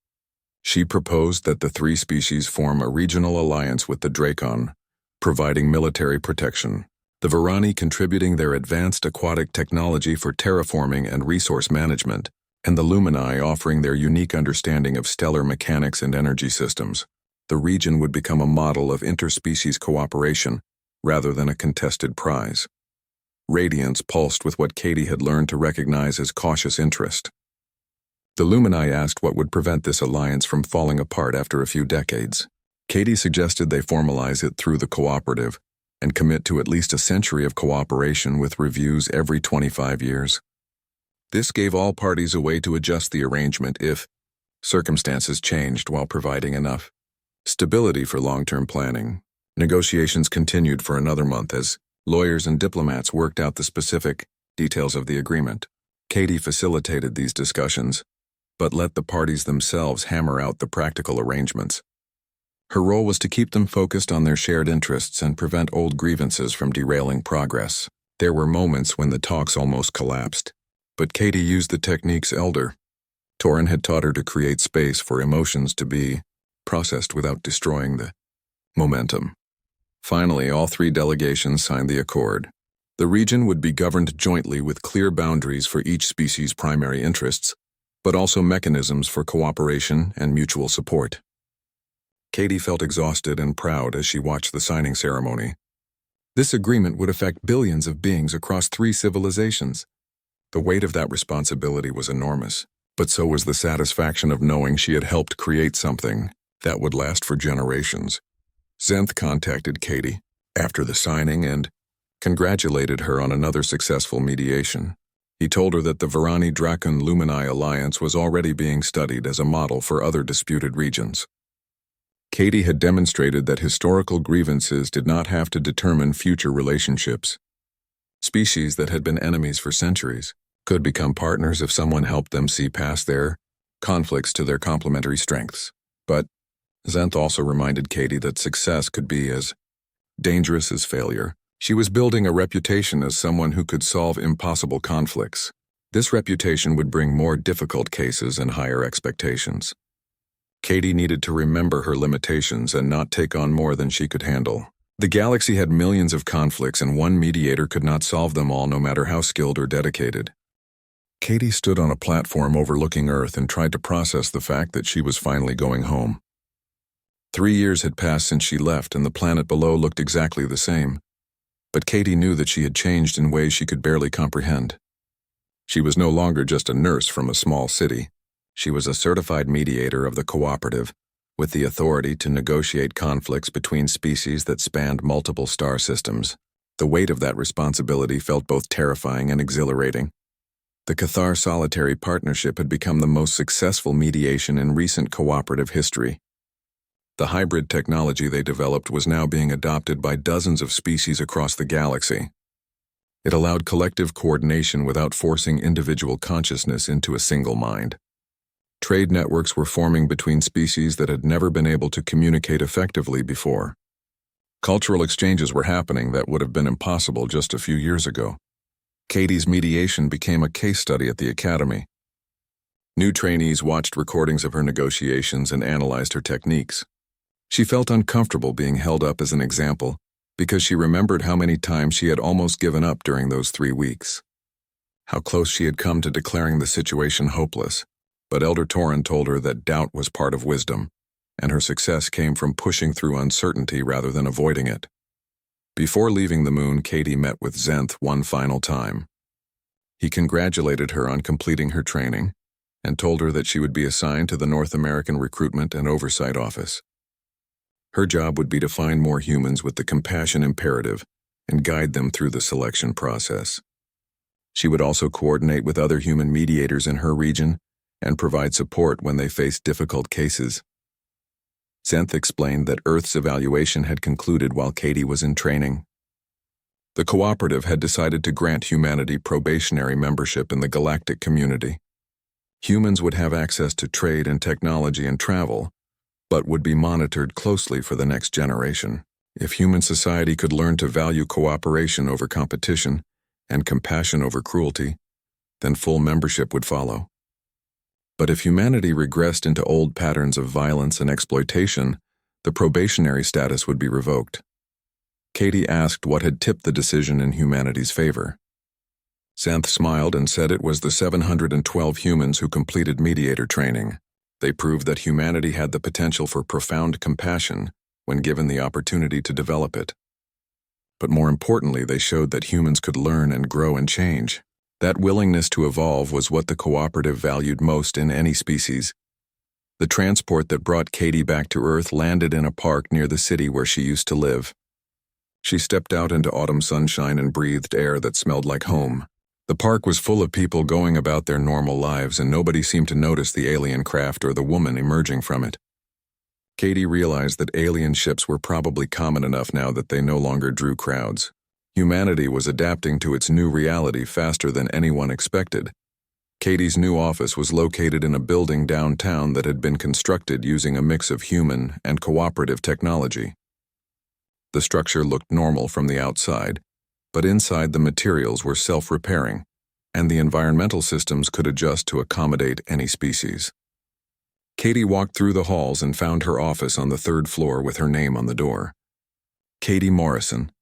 She proposed that the three species form a regional alliance with the Dracon, providing military protection, the Varani contributing their advanced aquatic technology for terraforming and resource management, and the Lumini offering their unique understanding of stellar mechanics and energy systems. The region would become a model of interspecies cooperation rather than a contested prize. Radiance pulsed with what Katie had learned to recognize as cautious interest. The Lumini asked what would prevent this alliance from falling apart after a few decades. Katie suggested they formalize it through the cooperative and commit to at least a century of cooperation with reviews every 25 years. This gave all parties a way to adjust the arrangement if circumstances changed while providing enough stability for long-term planning. Negotiations continued for another month as lawyers and diplomats worked out the specific details of the agreement. Katie facilitated these discussions, but let the parties themselves hammer out the practical arrangements. Her role was to keep them focused on their shared interests and prevent old grievances from derailing progress. There were moments when the talks almost collapsed, but Katie used the techniques Elder Torin had taught her to create space for emotions to be processed without destroying the momentum. Finally, all three delegations signed the accord. The region would be governed jointly with clear boundaries for each species' primary interests, but also mechanisms for cooperation and mutual support. Katie felt exhausted and proud as she watched the signing ceremony. This agreement would affect billions of beings across three civilizations. The weight of that responsibility was enormous, but so was the satisfaction of knowing she had helped create something that would last for generations. Zenth contacted Katie after the signing and congratulated her on another successful mediation. He told her that the Varani Dracon Lumini alliance was already being studied as a model for other disputed regions. Katie had demonstrated that historical grievances did not have to determine future relationships. Species that had been enemies for centuries could become partners if someone helped them see past their conflicts to their complementary strengths. But Zenth also reminded Katie that success could be as dangerous as failure. She was building a reputation as someone who could solve impossible conflicts. This reputation would bring more difficult cases and higher expectations. Katie needed to remember her limitations and not take on more than she could handle. The galaxy had millions of conflicts, and one mediator could not solve them all, no matter how skilled or dedicated. Katie stood on a platform overlooking Earth and tried to process the fact that she was finally going home. 3 years had passed since she left, and the planet below looked exactly the same. But Katie knew that she had changed in ways she could barely comprehend. She was no longer just a nurse from a small city. She was a certified mediator of the cooperative, with the authority to negotiate conflicts between species that spanned multiple star systems. The weight of that responsibility felt both terrifying and exhilarating. The Cathar Solitary Partnership had become the most successful mediation in recent cooperative history. The hybrid technology they developed was now being adopted by dozens of species across the galaxy. It allowed collective coordination without forcing individual consciousness into a single mind. Trade networks were forming between species that had never been able to communicate effectively before. Cultural exchanges were happening that would have been impossible just a few years ago. Katie's mediation became a case study at the Academy. New trainees watched recordings of her negotiations and analyzed her techniques. She felt uncomfortable being held up as an example because she remembered how many times she had almost given up during those 3 weeks. How close she had come to declaring the situation hopeless. But Elder Torin told her that doubt was part of wisdom, and her success came from pushing through uncertainty rather than avoiding it. Before leaving the moon, Katie met with Zenth one final time. He congratulated her on completing her training and told her that she would be assigned to the North American Recruitment and Oversight Office. Her job would be to find more humans with the compassion imperative and guide them through the selection process. She would also coordinate with other human mediators in her region and provide support when they faced difficult cases. Zenth explained that Earth's evaluation had concluded while Katie was in training. The cooperative had decided to grant humanity probationary membership in the galactic community. Humans would have access to trade and technology and travel, but would be monitored closely for the next generation. If human society could learn to value cooperation over competition and compassion over cruelty, then full membership would follow. But if humanity regressed into old patterns of violence and exploitation, the probationary status would be revoked. Katie asked what had tipped the decision in humanity's favor. Xanth smiled and said it was the 712 humans who completed mediator training. They proved that humanity had the potential for profound compassion when given the opportunity to develop it. But more importantly, they showed that humans could learn and grow and change. That willingness to evolve was what the cooperative valued most in any species. The transport that brought Katie back to Earth landed in a park near the city where she used to live. She stepped out into autumn sunshine and breathed air that smelled like home. The park was full of people going about their normal lives, and nobody seemed to notice the alien craft or the woman emerging from it. Katie realized that alien ships were probably common enough now that they no longer drew crowds. Humanity was adapting to its new reality faster than anyone expected. Katie's new office was located in a building downtown that had been constructed using a mix of human and cooperative technology. The structure looked normal from the outside, but inside the materials were self-repairing, and the environmental systems could adjust to accommodate any species. Katie walked through the halls and found her office on the 3rd floor with her name on the door. Katie Morrison,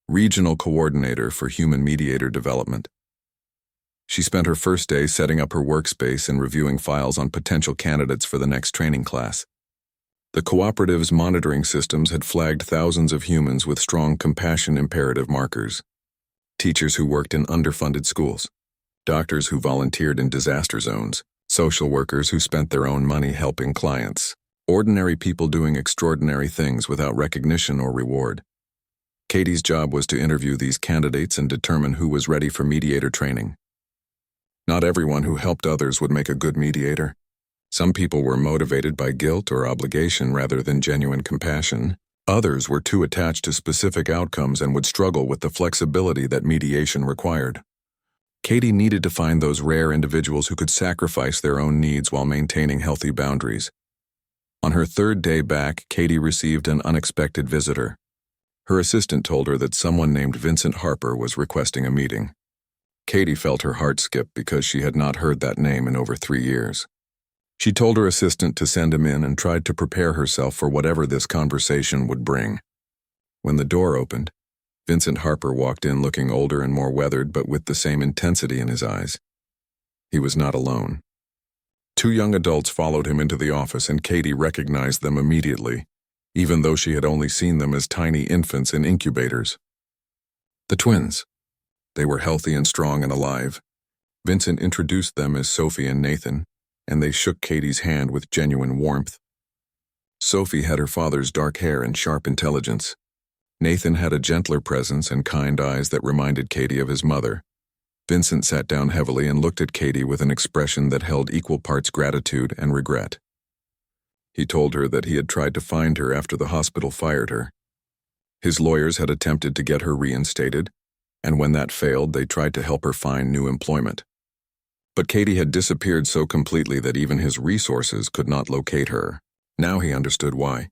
Regional Coordinator for Human Mediator Development. She spent her first day setting up her workspace and reviewing files on potential candidates for the next training class. The cooperative's monitoring systems had flagged thousands of humans with strong compassion imperative markers. Teachers who worked in underfunded schools, doctors who volunteered in disaster zones, social workers who spent their own money helping clients, ordinary people doing extraordinary things without recognition or reward. Katie's job was to interview these candidates and determine who was ready for mediator training. Not everyone who helped others would make a good mediator. Some people were motivated by guilt or obligation rather than genuine compassion. Others were too attached to specific outcomes and would struggle with the flexibility that mediation required. Katie needed to find those rare individuals who could sacrifice their own needs while maintaining healthy boundaries. On her 3rd day back, Katie received an unexpected visitor. Her assistant told her that someone named Vincent Harper was requesting a meeting. Katie felt her heart skip because she had not heard that name in over 3 years. She told her assistant to send him in and tried to prepare herself for whatever this conversation would bring. When the door opened, Vincent Harper walked in looking older and more weathered, but with the same intensity in his eyes. He was not alone. 2 young adults followed him into the office, and Katie recognized them immediately, even though she had only seen them as tiny infants in incubators. The twins. They were healthy and strong and alive. Vincent introduced them as Sophie and Nathan, and they shook Katie's hand with genuine warmth. Sophie had her father's dark hair and sharp intelligence. Nathan had a gentler presence and kind eyes that reminded Katie of his mother. Vincent sat down heavily and looked at Katie with an expression that held equal parts gratitude and regret. He told her that he had tried to find her after the hospital fired her. His lawyers had attempted to get her reinstated, and when that failed, they tried to help her find new employment. But Katie had disappeared so completely that even his resources could not locate her. Now he understood why.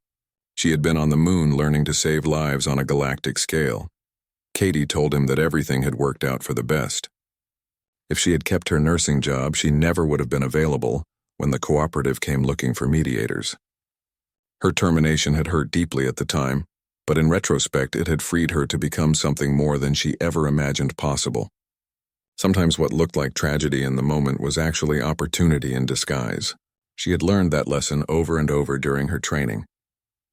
She had been on the moon learning to save lives on a galactic scale. Katie told him that everything had worked out for the best. If she had kept her nursing job, she never would have been available when the cooperative came looking for mediators. Her termination had hurt deeply at the time, but in retrospect it had freed her to become something more than she ever imagined possible. Sometimes what looked like tragedy in the moment was actually opportunity in disguise. She had learned that lesson over and over during her training.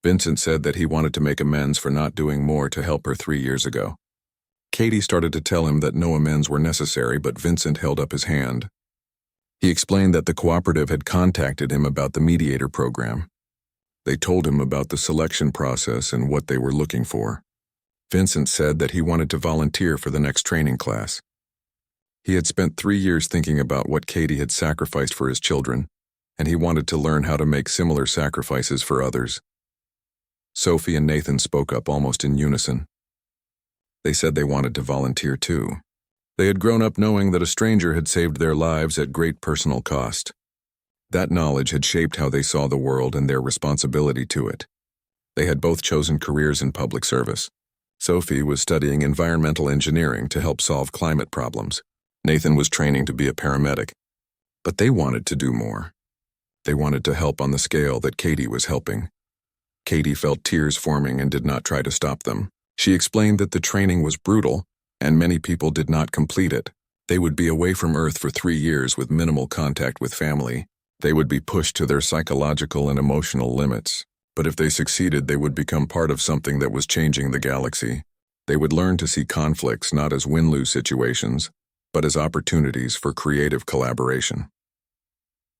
Vincent said that he wanted to make amends for not doing more to help her 3 years ago. Katie started to tell him that no amends were necessary, but Vincent held up his hand. He explained that the cooperative had contacted him about the mediator program. They told him about the selection process and what they were looking for. Vincent said that he wanted to volunteer for the next training class. He had spent 3 years thinking about what Katie had sacrificed for his children, and he wanted to learn how to make similar sacrifices for others. Sophie and Nathan spoke up almost in unison. They said they wanted to volunteer too. They had grown up knowing that a stranger had saved their lives at great personal cost. That knowledge had shaped how they saw the world and their responsibility to it. They had both chosen careers in public service. Sophie was studying environmental engineering to help solve climate problems. Nathan was training to be a paramedic. But they wanted to do more. They wanted to help on the scale that Katie was helping. Katie felt tears forming and did not try to stop them. She explained that the training was brutal, and many people did not complete it. They would be away from Earth for 3 years with minimal contact with family. They would be pushed to their psychological and emotional limits. But if they succeeded, they would become part of something that was changing the galaxy. They would learn to see conflicts not as win-lose situations, but as opportunities for creative collaboration.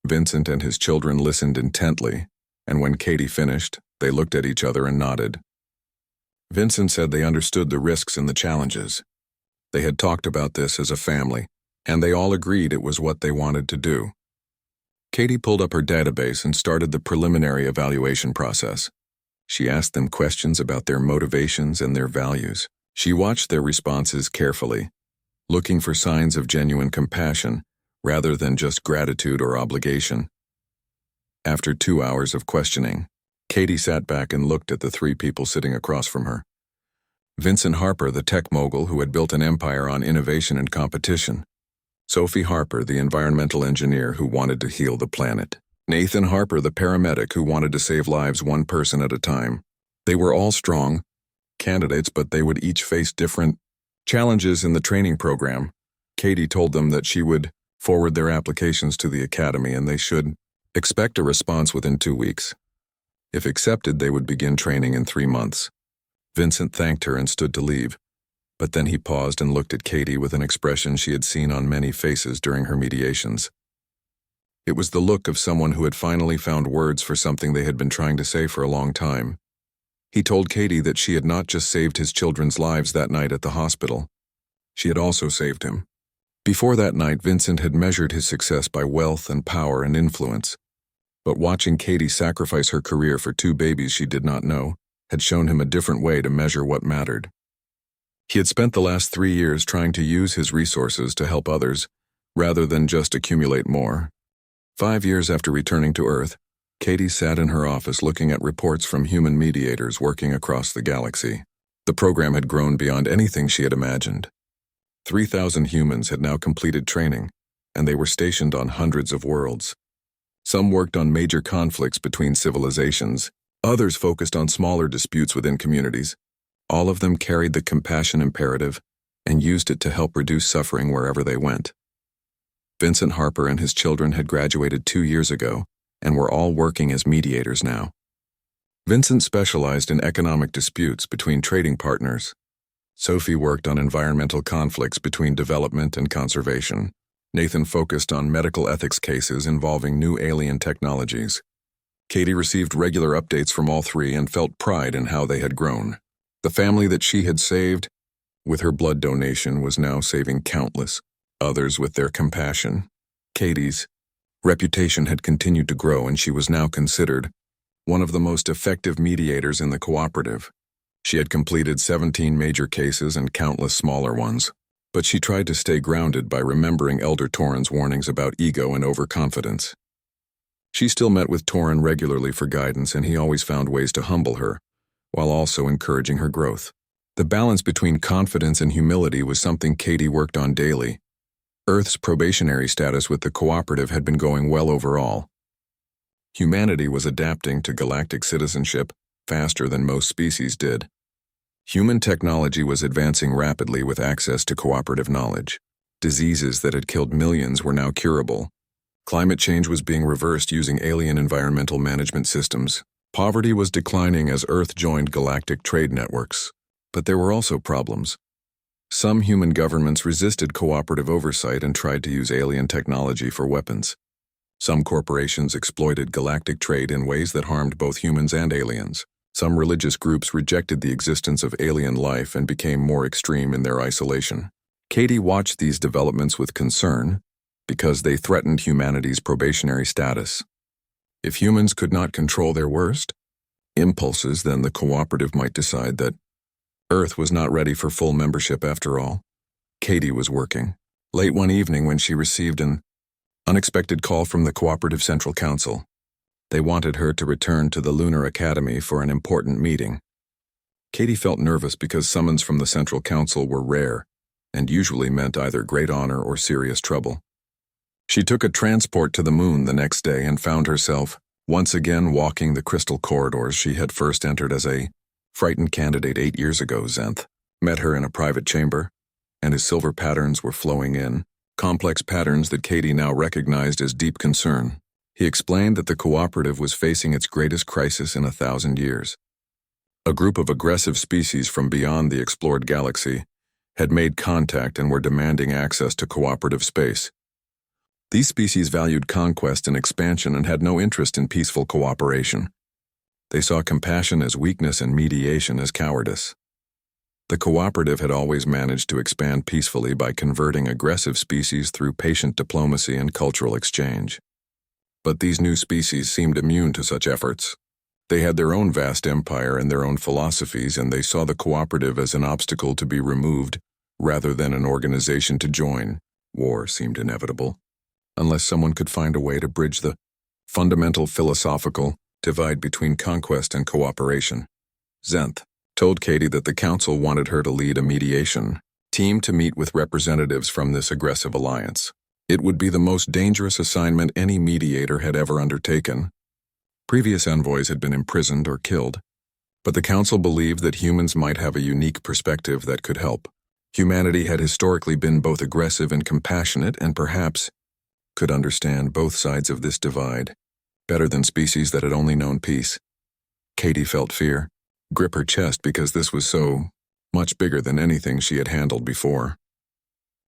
Vincent and his children listened intently, and when Katie finished, they looked at each other and nodded. Vincent said they understood the risks and the challenges. They had talked about this as a family, and they all agreed it was what they wanted to do. Katie pulled up her database and started the preliminary evaluation process. She asked them questions about their motivations and their values. She watched their responses carefully, looking for signs of genuine compassion rather than just gratitude or obligation. After 2 hours of questioning, Katie sat back and looked at the 3 people sitting across from her. Vincent Harper, the tech mogul who had built an empire on innovation and competition. Sophie Harper, the environmental engineer who wanted to heal the planet. Nathan Harper, the paramedic who wanted to save lives one person at a time. They were all strong candidates, but they would each face different challenges in the training program. Katie told them that she would forward their applications to the academy and they should expect a response within 2 weeks. If accepted, they would begin training in 3 months. Vincent thanked her and stood to leave, but then he paused and looked at Katie with an expression she had seen on many faces during her mediations. It was the look of someone who had finally found words for something they had been trying to say for a long time. He told Katie that she had not just saved his children's lives that night at the hospital. She had also saved him. Before that night, Vincent had measured his success by wealth and power and influence. But watching Katie sacrifice her career for 2 babies she did not know had shown him a different way to measure what mattered. He had spent the last 3 years trying to use his resources to help others, rather than just accumulate more. 5 years after returning to Earth, Katie sat in her office looking at reports from human mediators working across the galaxy. The program had grown beyond anything she had imagined. 3,000 humans had now completed training, and they were stationed on hundreds of worlds. Some worked on major conflicts between civilizations, others focused on smaller disputes within communities. All of them carried the compassion imperative and used it to help reduce suffering wherever they went. Vincent Harper and his children had graduated 2 years ago and were all working as mediators now. Vincent specialized in economic disputes between trading partners. Sophie worked on environmental conflicts between development and conservation. Nathan focused on medical ethics cases involving new alien technologies. Katie received regular updates from all 3 and felt pride in how they had grown. The family that she had saved with her blood donation was now saving countless others with their compassion. Katie's reputation had continued to grow, and she was now considered one of the most effective mediators in the cooperative. She had completed 17 major cases and countless smaller ones, but she tried to stay grounded by remembering Elder Torin's warnings about ego and overconfidence. She still met with Torin regularly for guidance, and he always found ways to humble her, while also encouraging her growth. The balance between confidence and humility was something Katie worked on daily. Earth's probationary status with the cooperative had been going well overall. Humanity was adapting to galactic citizenship faster than most species did. Human technology was advancing rapidly with access to cooperative knowledge. Diseases that had killed millions were now curable. Climate change was being reversed using alien environmental management systems. Poverty was declining as Earth joined galactic trade networks. But there were also problems. Some human governments resisted cooperative oversight and tried to use alien technology for weapons. Some corporations exploited galactic trade in ways that harmed both humans and aliens. Some religious groups rejected the existence of alien life and became more extreme in their isolation. Katie watched these developments with concern because they threatened humanity's probationary status. If humans could not control their worst impulses, then the cooperative might decide that Earth was not ready for full membership after all. Katie was working. Late one evening when she received an unexpected call from the Cooperative Central Council. They wanted her to return to the Lunar Academy for an important meeting. Katie felt nervous because summons from the Central Council were rare and usually meant either great honor or serious trouble. She took a transport to the moon the next day and found herself once again walking the crystal corridors she had first entered as a frightened candidate 8 years ago. Zenth met her in a private chamber, and his silver patterns were flowing in, complex patterns that Katie now recognized as deep concern. He explained that the cooperative was facing its greatest crisis in 1,000 years. A group of aggressive species from beyond the explored galaxy had made contact and were demanding access to cooperative space. These species valued conquest and expansion and had no interest in peaceful cooperation. They saw compassion as weakness and mediation as cowardice. The cooperative had always managed to expand peacefully by converting aggressive species through patient diplomacy and cultural exchange. But these new species seemed immune to such efforts. They had their own vast empire and their own philosophies, and they saw the cooperative as an obstacle to be removed rather than an organization to join. War seemed inevitable, unless someone could find a way to bridge the fundamental philosophical divide between conquest and cooperation. Zenth told Katie that the council wanted her to lead a mediation team to meet with representatives from this aggressive alliance. It would be the most dangerous assignment any mediator had ever undertaken. Previous envoys had been imprisoned or killed, but the council believed that humans might have a unique perspective that could help. Humanity had historically been both aggressive and compassionate, and perhaps could understand both sides of this divide better than species that had only known peace. Katie felt fear grip her chest because this was so much bigger than anything she had handled before.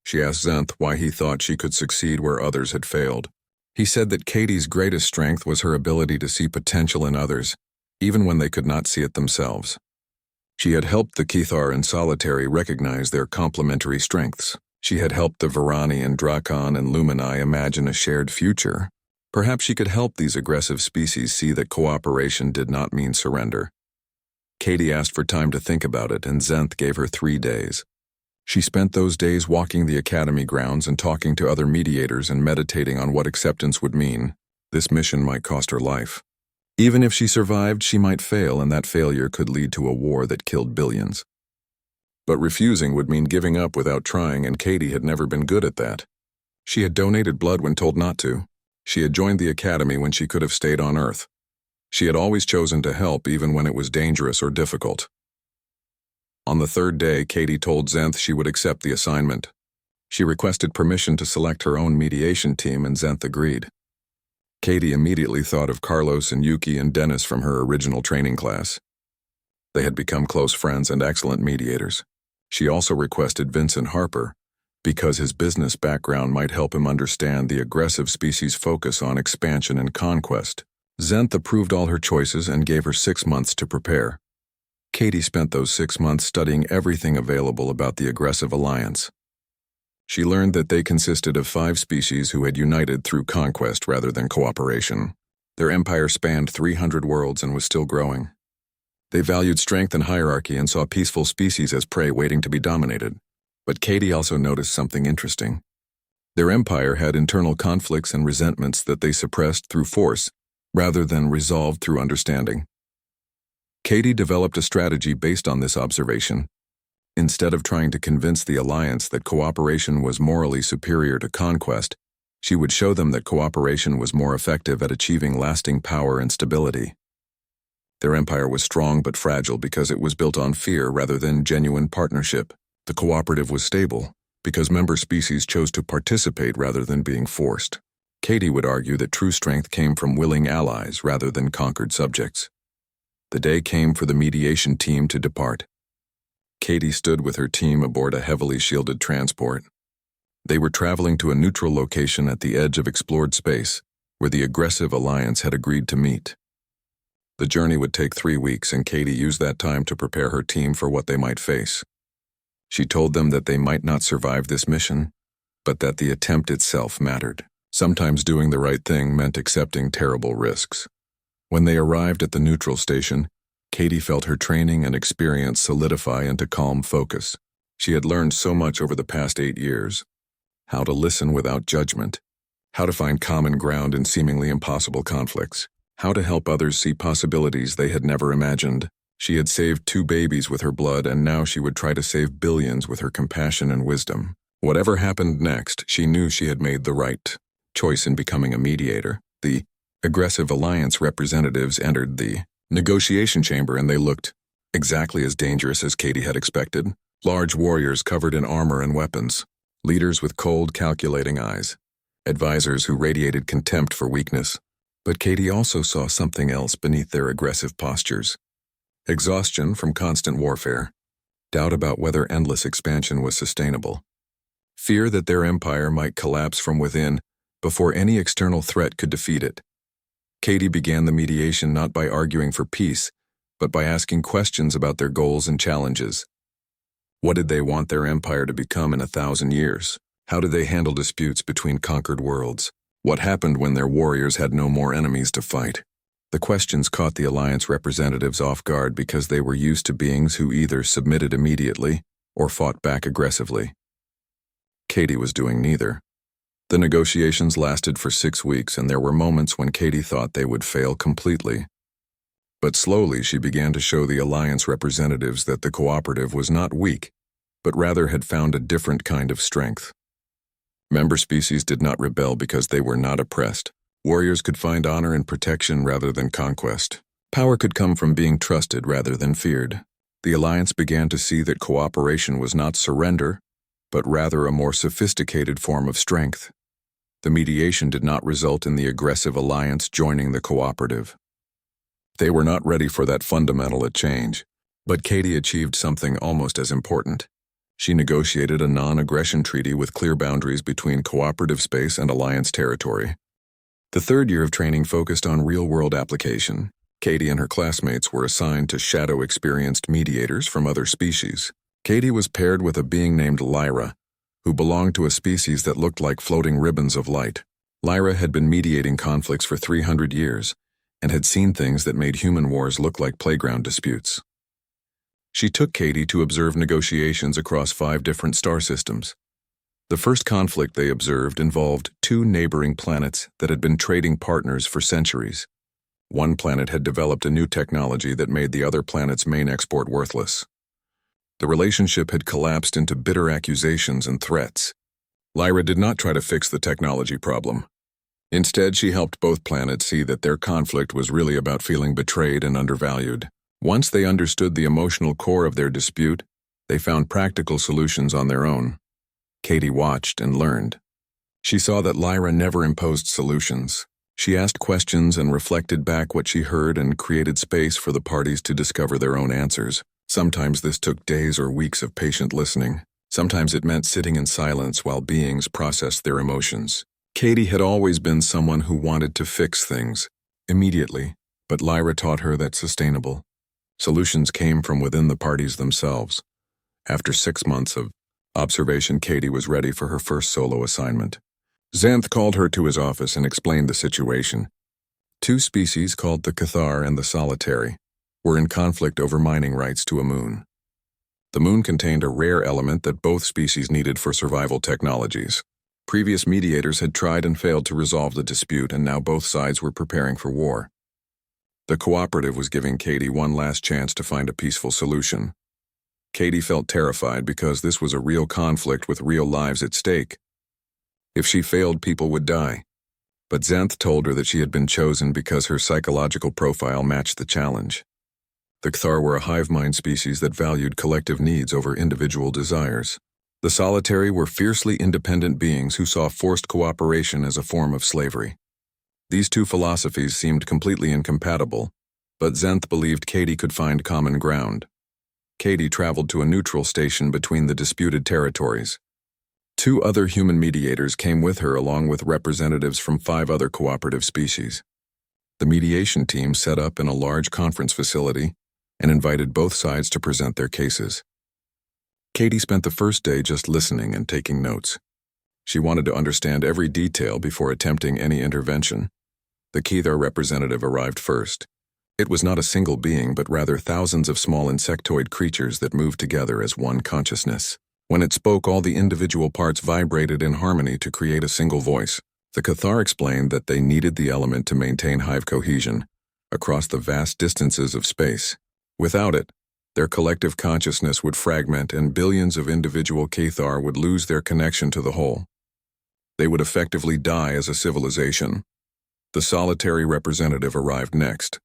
She asked Zenth why he thought she could succeed where others had failed. He said that Katie's greatest strength was her ability to see potential in others, even when they could not see it themselves. She had helped the Kethar and Solitary recognize their complementary strengths. She had helped the Varani and Drakon and Lumini imagine a shared future. Perhaps she could help these aggressive species see that cooperation did not mean surrender. Katie asked for time to think about it, and Zenth gave her 3 days. She spent those days walking the academy grounds and talking to other mediators and meditating on what acceptance would mean. This mission might cost her life. Even if she survived, she might fail, and that failure could lead to a war that killed billions. But refusing would mean giving up without trying, and Katie had never been good at that. She had donated blood when told not to. She had joined the academy when she could have stayed on Earth. She had always chosen to help even when it was dangerous or difficult. On the 3rd day, Katie told Zenth she would accept the assignment. She requested permission to select her own mediation team, and Zenth agreed. Katie immediately thought of Carlos and Yuki and Dennis from her original training class. They had become close friends and excellent mediators. She also requested Vincent Harper, because his business background might help him understand the aggressive species' focus on expansion and conquest. Zenth approved all her choices and gave her 6 months to prepare. Katie spent those 6 months studying everything available about the aggressive alliance. She learned that they consisted of 5 species who had united through conquest rather than cooperation. Their empire spanned 300 worlds and was still growing. They valued strength and hierarchy and saw peaceful species as prey waiting to be dominated. But Katie also noticed something interesting. Their empire had internal conflicts and resentments that they suppressed through force rather than resolved through understanding. Katie developed a strategy based on this observation. Instead of trying to convince the alliance that cooperation was morally superior to conquest, she would show them that cooperation was more effective at achieving lasting power and stability. Their empire was strong but fragile because it was built on fear rather than genuine partnership. The cooperative was stable because member species chose to participate rather than being forced. Katie would argue that true strength came from willing allies rather than conquered subjects. The day came for the mediation team to depart. Katie stood with her team aboard a heavily shielded transport. They were traveling to a neutral location at the edge of explored space, where the aggressive alliance had agreed to meet. The journey would take 3 weeks, and Katie used that time to prepare her team for what they might face. She told them that they might not survive this mission, but that the attempt itself mattered. Sometimes doing the right thing meant accepting terrible risks. When they arrived at the neutral station, Katie felt her training and experience solidify into calm focus. She had learned so much over the past 8 years. How to listen without judgment. How to find common ground in seemingly impossible conflicts. How to help others see possibilities they had never imagined. She had saved 2 babies with her blood, and now she would try to save billions with her compassion and wisdom. Whatever happened next, she knew she had made the right choice in becoming a mediator. The aggressive alliance representatives entered the negotiation chamber, and they looked exactly as dangerous as Katie had expected. Large warriors covered in armor and weapons. Leaders with cold, calculating eyes. Advisors who radiated contempt for weakness. But Katie also saw something else beneath their aggressive postures. Exhaustion from constant warfare. Doubt about whether endless expansion was sustainable. Fear that their empire might collapse from within before any external threat could defeat it. Katie began the mediation not by arguing for peace, but by asking questions about their goals and challenges. What did they want their empire to become in 1,000 years? How did they handle disputes between conquered worlds? What happened when their warriors had no more enemies to fight? The questions caught the alliance representatives off guard because they were used to beings who either submitted immediately or fought back aggressively. Katie was doing neither. The negotiations lasted for 6 weeks, and there were moments when Katie thought they would fail completely. But slowly she began to show the alliance representatives that the cooperative was not weak, but rather had found a different kind of strength. Member species did not rebel because they were not oppressed. Warriors could find honor in protection rather than conquest. Power could come from being trusted rather than feared. The alliance began to see that cooperation was not surrender, but rather a more sophisticated form of strength. The mediation did not result in the aggressive alliance joining the cooperative. They were not ready for that fundamental change, but Katie achieved something almost as important. She negotiated a non-aggression treaty with clear boundaries between cooperative space and alliance territory. The 3rd year of training focused on real-world application. Katie and her classmates were assigned to shadow experienced mediators from other species. Katie was paired with a being named Lyra, who belonged to a species that looked like floating ribbons of light. Lyra had been mediating conflicts for 300 years and had seen things that made human wars look like playground disputes. She took Katie to observe negotiations across 5 different star systems. The first conflict they observed involved 2 neighboring planets that had been trading partners for centuries. One planet had developed a new technology that made the other planet's main export worthless. The relationship had collapsed into bitter accusations and threats. Lyra did not try to fix the technology problem. Instead, she helped both planets see that their conflict was really about feeling betrayed and undervalued. Once they understood the emotional core of their dispute, they found practical solutions on their own. Katie watched and learned. She saw that Lyra never imposed solutions. She asked questions and reflected back what she heard and created space for the parties to discover their own answers. Sometimes this took days or weeks of patient listening. Sometimes it meant sitting in silence while beings processed their emotions. Katie had always been someone who wanted to fix things immediately, but Lyra taught her that sustainable solutions came from within the parties themselves. After 6 months of observation, Katie was ready for her first solo assignment. Xanth called her to his office and explained the situation. 2 species called the Cathar and the Solitary were in conflict over mining rights to a moon. The moon contained a rare element that both species needed for survival technologies. Previous mediators had tried and failed to resolve the dispute, and now both sides were preparing for war. The cooperative was giving Katie one last chance to find a peaceful solution. Katie felt terrified because this was a real conflict with real lives at stake. If she failed, people would die. But Xanth told her that she had been chosen because her psychological profile matched the challenge. The Cathar were a hive mind species that valued collective needs over individual desires. The Solitary were fiercely independent beings who saw forced cooperation as a form of slavery. These 2 philosophies seemed completely incompatible, but Xanth believed Katie could find common ground. Katie traveled to a neutral station between the disputed territories. 2 other human mediators came with her, along with representatives from 5 other cooperative species. The mediation team set up in a large conference facility and invited both sides to present their cases. Katie spent the first day just listening and taking notes. She wanted to understand every detail before attempting any intervention. The Cathar representative arrived first. It was not a single being, but rather thousands of small insectoid creatures that moved together as one consciousness. When it spoke, all the individual parts vibrated in harmony to create a single voice. The Cathar explained that they needed the element to maintain hive cohesion across the vast distances of space. Without it, their collective consciousness would fragment and billions of individual Cathar would lose their connection to the whole. They would effectively die as a civilization. The solitary representative arrived next.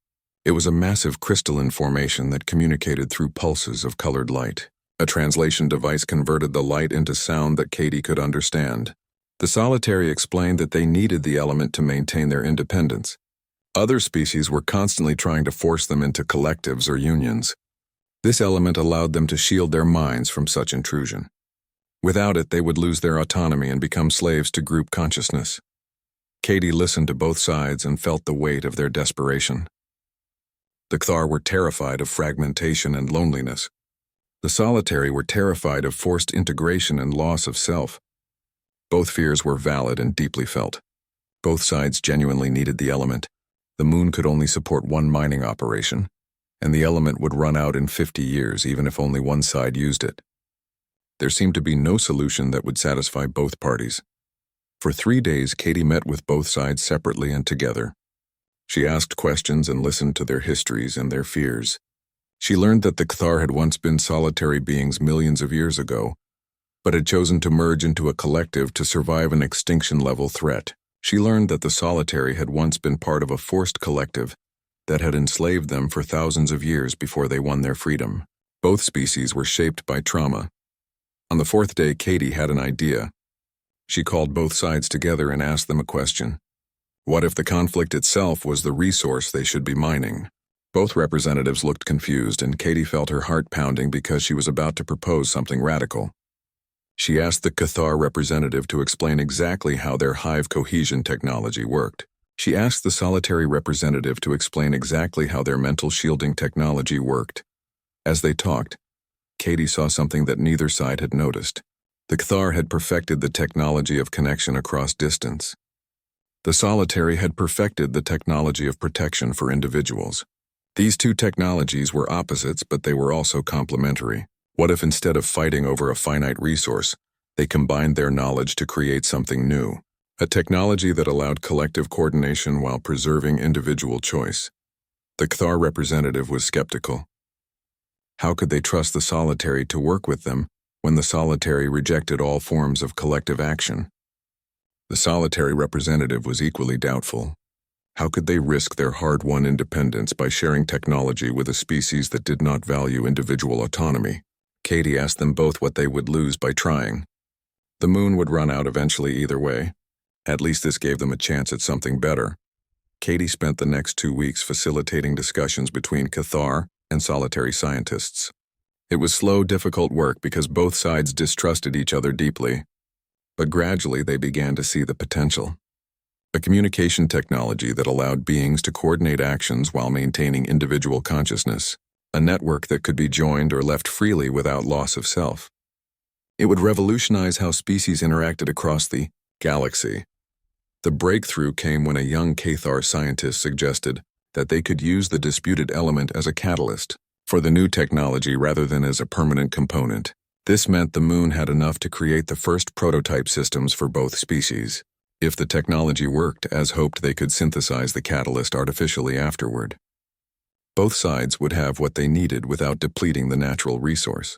It was a massive crystalline formation that communicated through pulses of colored light. A translation device converted the light into sound that Katie could understand. The solitary explained that they needed the element to maintain their independence. Other species were constantly trying to force them into collectives or unions. This element allowed them to shield their minds from such intrusion. Without it, they would lose their autonomy and become slaves to group consciousness. Katie listened to both sides and felt the weight of their desperation. The Cathar were terrified of fragmentation and loneliness. The solitary were terrified of forced integration and loss of self. Both fears were valid and deeply felt. Both sides genuinely needed the element. The moon could only support one mining operation, and the element would run out in 50 years even if only one side used it. There seemed to be no solution that would satisfy both parties. For 3 days, Katie met with both sides separately and together. She asked questions and listened to their histories and their fears. She learned that the Cathar had once been solitary beings millions of years ago, but had chosen to merge into a collective to survive an extinction-level threat. She learned that the solitary had once been part of a forced collective that had enslaved them for thousands of years before they won their freedom. Both species were shaped by trauma. On the 4th day, Katie had an idea. She called both sides together and asked them a question. What if the conflict itself was the resource they should be mining? Both representatives looked confused, and Katie felt her heart pounding because she was about to propose something radical. She asked the Cathar representative to explain exactly how their hive cohesion technology worked. She asked the solitary representative to explain exactly how their mental shielding technology worked. As they talked, Katie saw something that neither side had noticed. The Cathar had perfected the technology of connection across distance. The solitary had perfected the technology of protection for individuals. These two technologies were opposites, but they were also complementary. What if instead of fighting over a finite resource, they combined their knowledge to create something new? A technology that allowed collective coordination while preserving individual choice. The Cathar representative was skeptical. How could they trust the solitary to work with them when the solitary rejected all forms of collective action? The solitary representative was equally doubtful. How could they risk their hard-won independence by sharing technology with a species that did not value individual autonomy? Katie asked them both what they would lose by trying. The moon would run out eventually either way. At least this gave them a chance at something better. Katie spent the next 2 weeks facilitating discussions between Cathar and solitary scientists. It was slow, difficult work because both sides distrusted each other deeply. But gradually they began to see the potential. A communication technology that allowed beings to coordinate actions while maintaining individual consciousness. A network that could be joined or left freely without loss of self. It would revolutionize how species interacted across the galaxy. The breakthrough came when a young Cathar scientist suggested that they could use the disputed element as a catalyst for the new technology rather than as a permanent component. This meant the moon had enough to create the first prototype systems for both species. If the technology worked as hoped, they could synthesize the catalyst artificially afterward. Both sides would have what they needed without depleting the natural resource.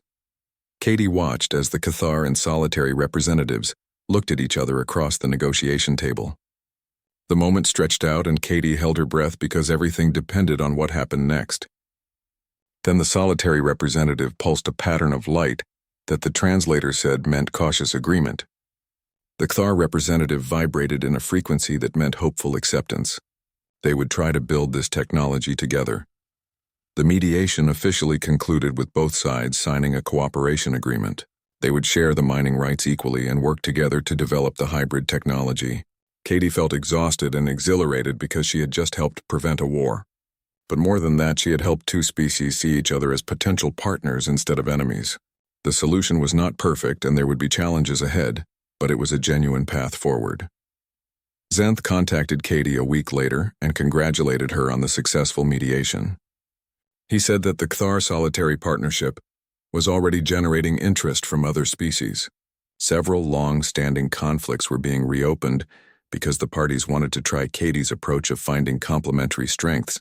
Katie watched as the Cathar and solitary representatives looked at each other across the negotiation table. The moment stretched out and Katie held her breath because everything depended on what happened next. Then the solitary representative pulsed a pattern of light that the translator said meant cautious agreement. The Cathar representative vibrated in a frequency that meant hopeful acceptance. They would try to build this technology together. The mediation officially concluded with both sides signing a cooperation agreement. They would share the mining rights equally and work together to develop the hybrid technology. Katie felt exhausted and exhilarated because she had just helped prevent a war. But more than that, she had helped two species see each other as potential partners instead of enemies. The solution was not perfect and there would be challenges ahead, but it was a genuine path forward. Zenth contacted Katie a week later and congratulated her on the successful mediation. He said that the Kthar solitary partnership was already generating interest from other species. Several long-standing conflicts were being reopened because the parties wanted to try Katie's approach of finding complementary strengths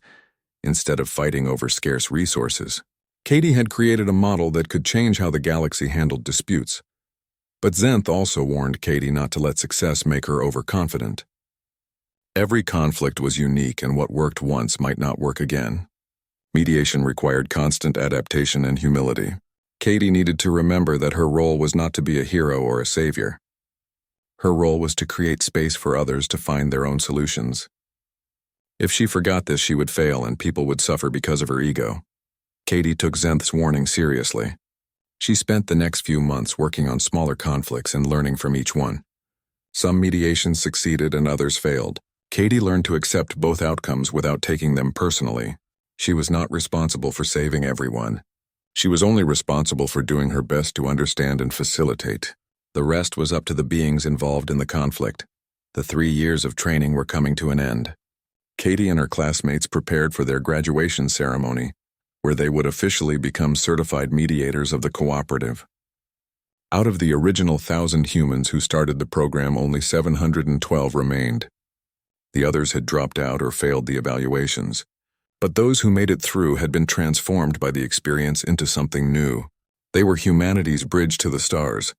instead of fighting over scarce resources. Katie had created a model that could change how the galaxy handled disputes. But Zenth also warned Katie not to let success make her overconfident. Every conflict was unique, and what worked once might not work again. Mediation required constant adaptation and humility. Katie needed to remember that her role was not to be a hero or a savior. Her role was to create space for others to find their own solutions. If she forgot this, she would fail and people would suffer because of her ego. Katie took Zenth's warning seriously. She spent the next few months working on smaller conflicts and learning from each one. Some mediations succeeded and others failed. Katie learned to accept both outcomes without taking them personally. She was not responsible for saving everyone. She was only responsible for doing her best to understand and facilitate. The rest was up to the beings involved in the conflict. The 3 years of training were coming to an end. Katie and her classmates prepared for their graduation ceremony, where they would officially become certified mediators of the cooperative. Out of the original 1,000 humans who started the program, only 712 remained. The others had dropped out or failed the evaluations. But those who made it through had been transformed by the experience into something new. They were humanity's bridge to the stars,